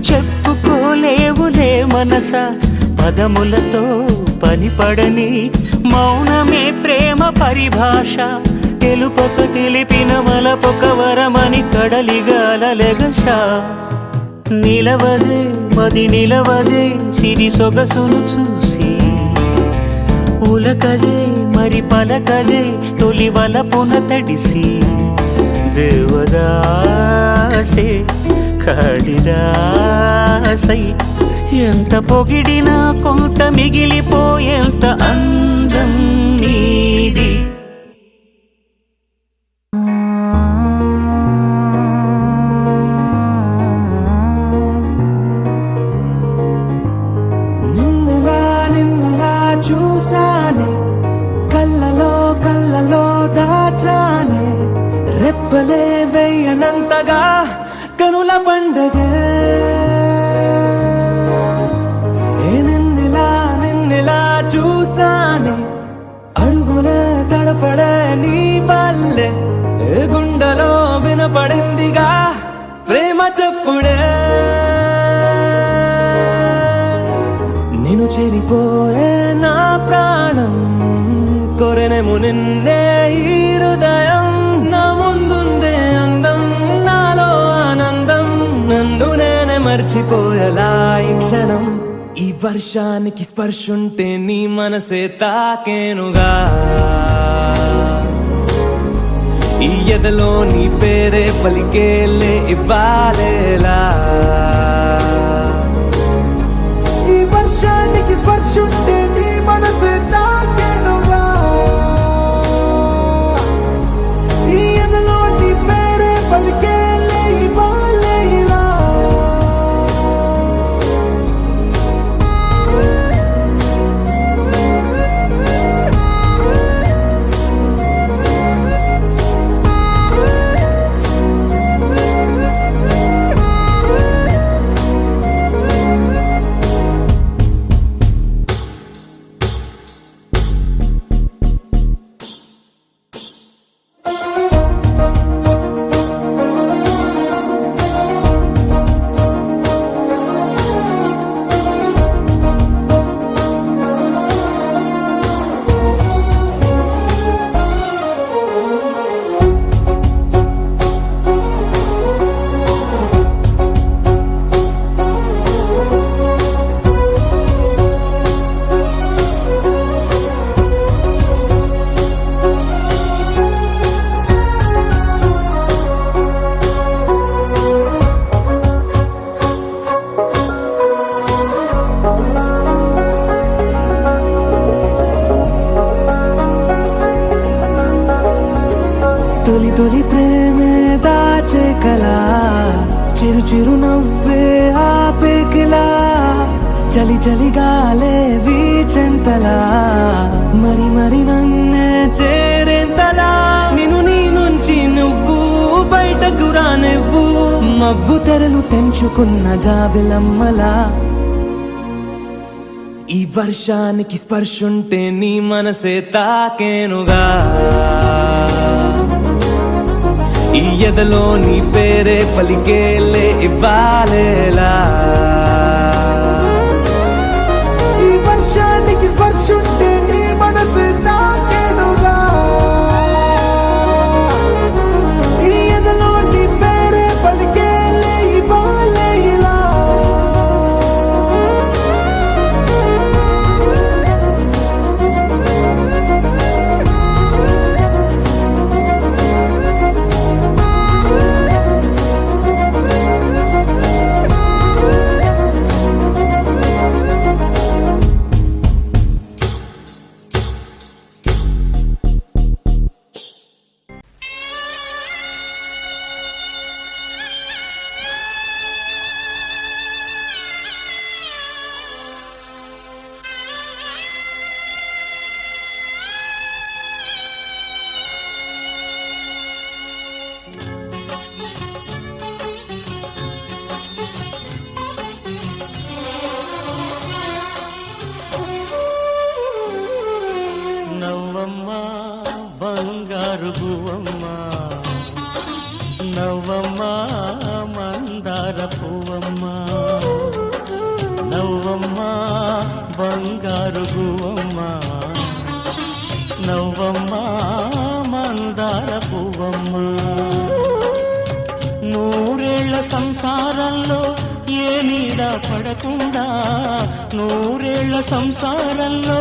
చెప్పుకోలేవులే మనస పదములతో పనిపడని మౌనమే ప్రేమ పరిభాష తెలుపక తెలిపిన వలపొక వరమని కడలిగాలెగష నిలవదే మది నిలవదే సిరి సొగసును చూసి ఉలకదే మరి పలకదే తొలి వలపున తడిసి దేవదాసే కాళిదాసై ఎంత పొగిడినా కొంత మిగిలిపోయేంత అందం నీది చూసానే కళ్ళలో దాచానే రెప్పలే వెయ్యనంతగా కనుల పండగే నిన్నెలా చూసానే అడుగులే తడపడే నీ వల్లే గుండెలో వినపడిందిగా ప్రేమ చెప్పుడే నిన్ను చెరిపోయే నా ప్రాణం కొరెనేమో నిన్నే ఈ హృదయం నా ముందుందే అందం నాలో ఆనందం నన్ను నేనే మర్చిపోయేలా ఈ క్షణం ఈ వర్షానికి స్పర్శుంటే నీ మనసే తాకేనుగా ఈ ఎదలో నీ పేరే పలికేలే ఇవ్వాలేలా ఈ వర్షానికి స్పర్శుంటే నీ మనసు తాకేనుగా ఈ ఎదలో నీ పేరే పలికేలే ఇవ్వాలేలా చిరు చిరు నవ్వే ఆపేకిలా చలి చలిగాలే వీచెంతలా మరి మరి నన్నే చేరేంతలా నిన్ను నీ నుంచి నువ్వు బయటకు రానివ్వు మబ్బు తెరలు తెంచుకున్న జాబిలమ్మలా ఈ వర్షానికి స్పర్శుంటే నీ మనసే తాకేనుగా ఈ ఎదలో నీ పేరే పలికేలే ఇవ్వాలేలా ఈ వర్షానికి స్పర్శుంటే నీ మనసు తాకేనుగా ఈ ఎదలో నీ పేరే పలికేలే ఇవ్వాలేలా నవ్వమ్మ బంగారు గువ్వమ్మ నవ్వమ్మ మందార పువ్వమ్మ నవ్వమ్మ బంగారు గువ్వమ్మ నవ్వమ్మ మందార పువ్వమ్మ నూరేళ్ల సంసారంలో ఏ నీడ పడకుండా నూరేళ్ల సంసారంలో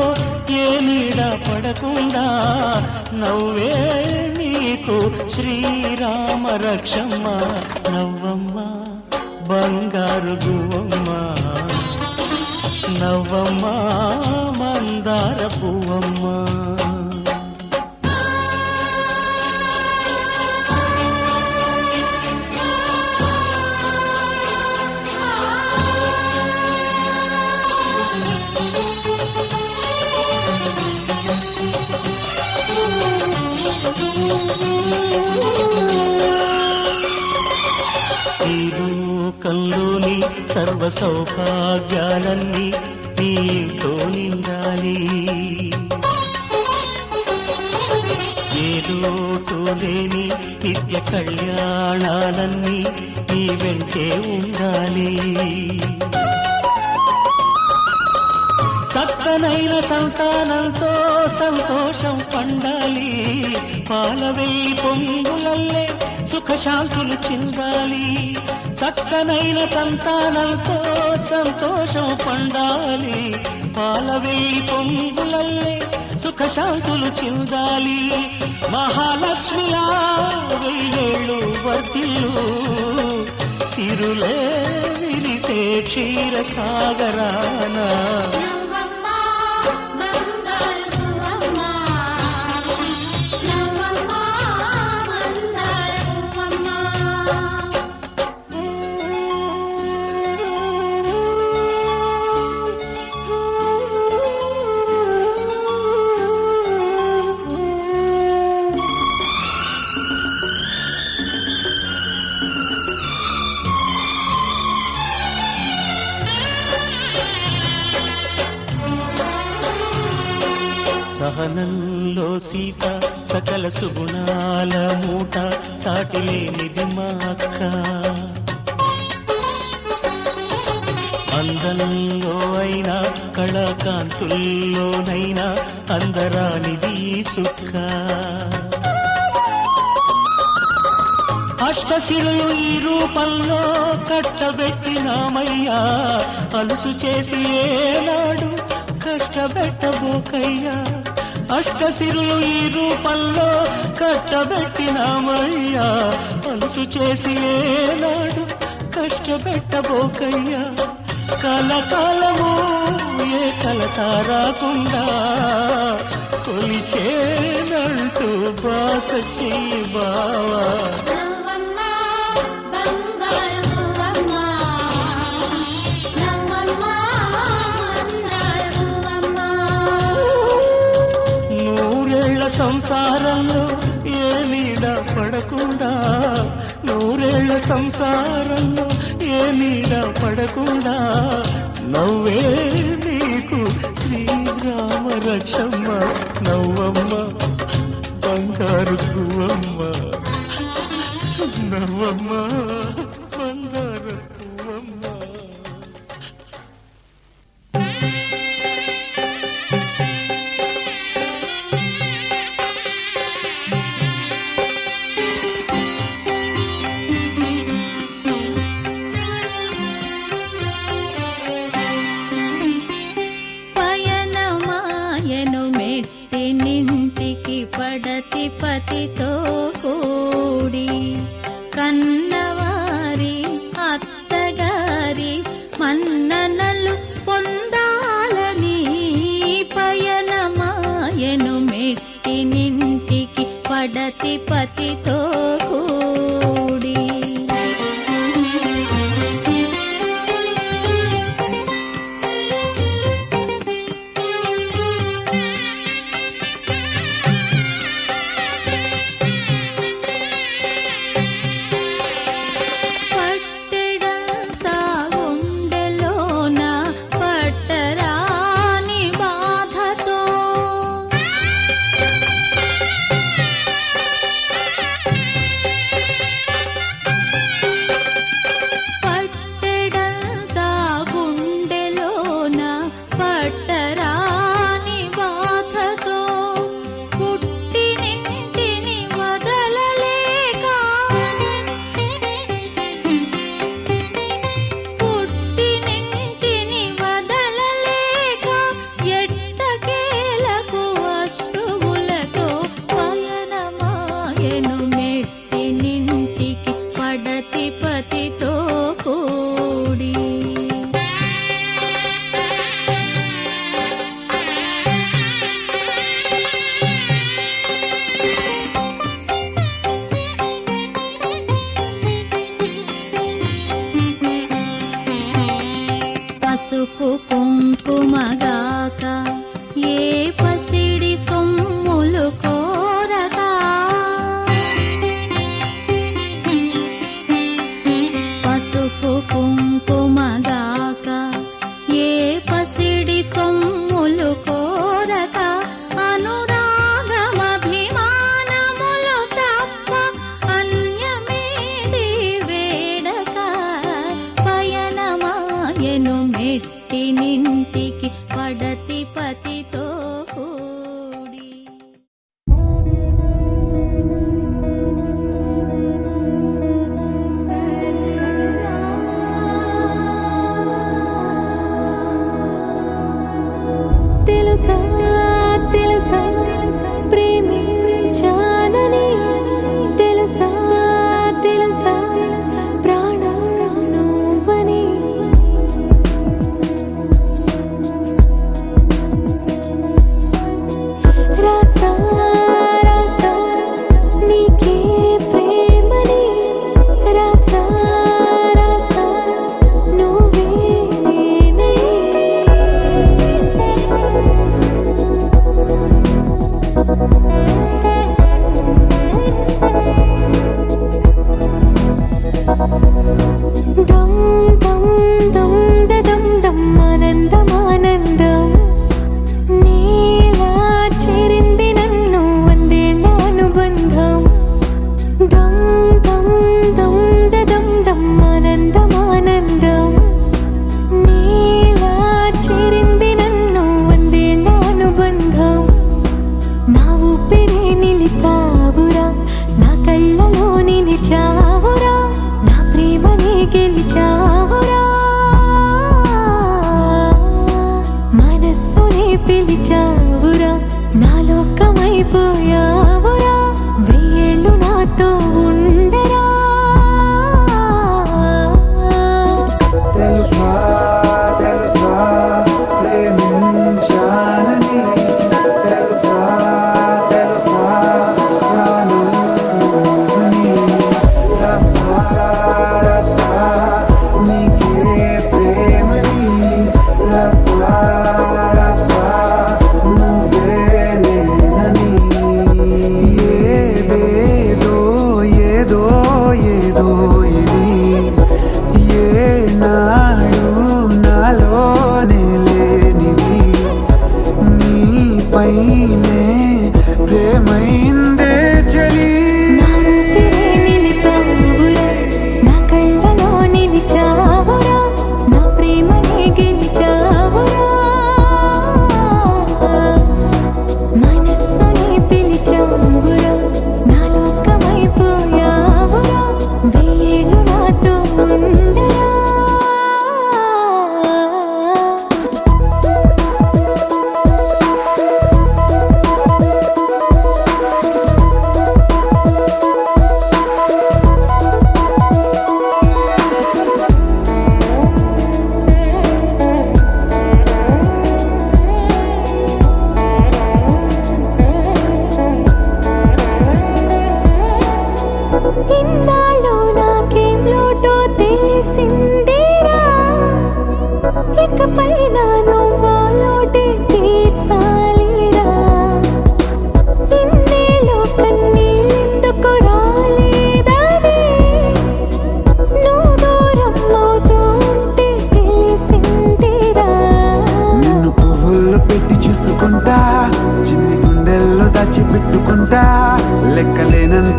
ఏ నీడ పడకుండా నవ్వే నీకు శ్రీరామ రక్షమ్మ నవ్వమ్మ బంగారు గువ్వమ్మ నవ్వమ్మ మందార పువ్వమ్మ ఈ లోకంలోని సర్వ సౌభాగ్యాలన్నీ నీతో నిండాలి ఏ లోటు లేని నిత్య కళ్యాణాలన్నీ నీ వెంటే ఉండాలి చక్కనైన సంతానంతో సంతోషం పండాలి పాలవెల్లి పొంగులల్లే సుఖశాంతులు చిందాలి చక్కనైన సంతానంతో సంతోషం పండాలి పాలవెల్లి పొంగులల్లే సుఖశాంతులు చిందాలి మహాలక్ష్మిలా వెయ్యేళ్ళు వర్తిల్లు సిరులే విరిసే క్షీర సాగరాన సహనంలో సీత సకల సుగుణాల మూట చాటులేనిది మా అక్క అందంలో అయినా కళాకాంతుల్లోనైనా అందరానిది చుక్క అష్టశిరులు ఈ రూపంలో కట్టబెట్టినామయ్యా అలుసు చేసి ఏనాడు కష్టపెట్టబోకయ్యా అష్టశిరులు ఈ రూపంలో కట్టబెట్టినామయ్యా అలుసు చేసి ఏనాడు కష్టపెట్టబోకయ్యా కలకాలము ఏ కలత రాకుండా కొలిచేనంటూ బాస చెయ్యి బావా నవ్వమ్మ బంగారు సంసారంలో ఏ నీడ పడకుండా, నూరేళ్ల సంసారంలో ఏ నీడ పడకుండా, నవ్వే నీకు శ్రీరామ రక్షమ్మ. నవ్వమ్మ బంగారు పువ్వమ్మ, నవ్వమ్మ బంగారు పువ్వమ్మ. నింటికి పడతి పతితో కూడి, కన్నవారి అత్తగారి మన్ననలు పొందాలని పయనమాయను మెట్టి నింటికి పడతి పతితో కూడి. పసుపు కుంకుమగాక ఏ పసిడి సొమ్ములు కోరక, పసుపు కుంకుమగాక ఏ పసిడి సొమ్ములు కోరక, అనురాగమభిమానములు తప్ప అన్యమేది వేడక, పయనమాయను మెట్టి నింటికి పడతి పతితో కూడి. తెలుసా తెలుసా ప్రేమించానని, తెలుసా తెలుసా ప్రాణం నువ్వని. రాసా రాసా నీకే ప్రేమని, రాసా రాసా నువ్వే నేనై. దమ్ దమ్ దమ్ దమ్ దమ్ ఆనందం ఆనందం, నీలా చేరింది నన్ను వందేళ్ళ అనుబంధం. దమ్ దమ్ దమ్ దమ్ దమ్ ఆనందం ఆనందం, నీలా చేరింది నన్ను వందేళ్ళ అనుబంధం. నా ఊపిరే నిలిపావురా, నా కళ్ళలో నిలిచావురా, నా ప్రేమనే గెలిచావు.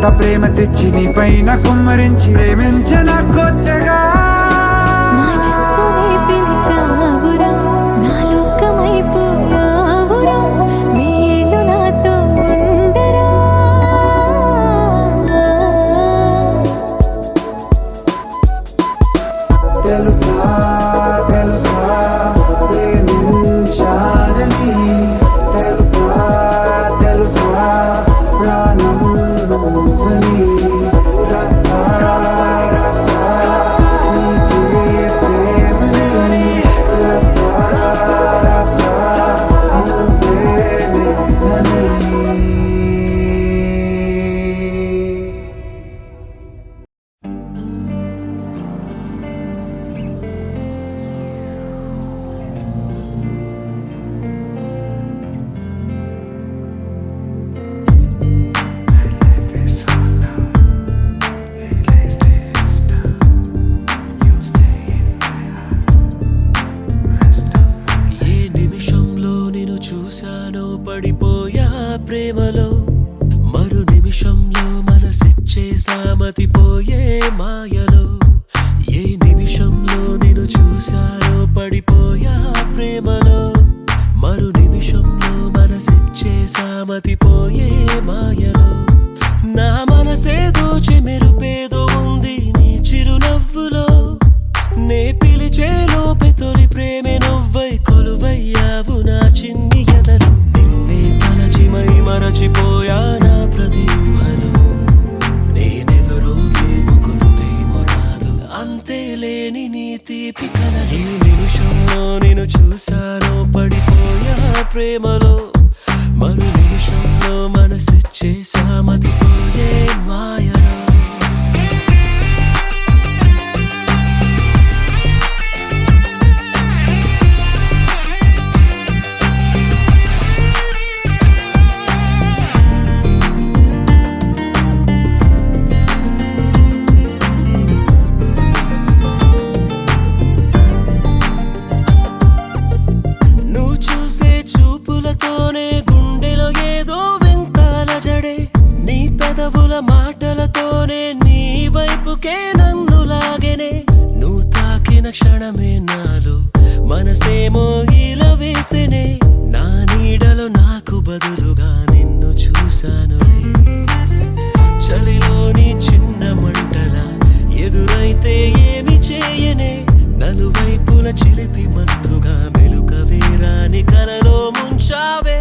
కొత్త ప్రేమ తెచ్చి నీ పైన కుమ్మరించి ప్రేమించిన కొత్తగా మనస్సుని పిలిచావురా నా లోకమైపోయావురా మేలు నాతో ఉండరా తెలుసా తెలుసా ప్రేమించాలని తెలుసా తెలుసా ప్రాణం నువ్వని రసా రసా నీకే ప్రేమని రసా రసా నువ్వే నేనని ఏ నిమిషంలో నేను చూశానో పడిపోయా ప్రేమలో మరు నిమిషంలో మనసిచ్చే సామతిపోయే మాయలో ఏ నిమిషంలో నేను చూశానో పడిపోయా ప్రేమలో మరు నిమిషంలో మనసిచ్చే సామతిపోయే మాయలో నా మనసేదో చెమెరుపేదో ఉంది నీ చిరునవ్వులో నే పిలిచే లోపే తొలి ప్రేమే నువ్వై కొలువయ్యావు నా చిన్ని ఎదలు నిన్నే తలచిమై మరచిపోయా నా ప్రతి ఊహలో నేనెవరో ఏమో గుర్తేమో రాదు అంతే లేని నీ తీపి కల ఈ నిమిషంలో నేను చూశానో పడిపోయా ప్రేమలో మరు నిమిషంలో మనసిచ్చే సామతిపోయే మాయలో నువ్వు చూసే చూపులతోనే గుండెలో ఏదో వింతాల జడే నీ పెదవుల మాటలతోనే నీ వైపుకే నన్ను లాగెనే నువ్వు తాకిన క్షణమే నాలో మనసేమో ఇలా వేసెనే నా నీడలో నాకు బదులుగా నిన్ను చూశానులే చలిలోని చిన్న మంటల ఎదురైతే ఏమి చేయనే నలువైపుల చిలిపి మత్తుగా మెలుక వేరాని కలలో ముంచావే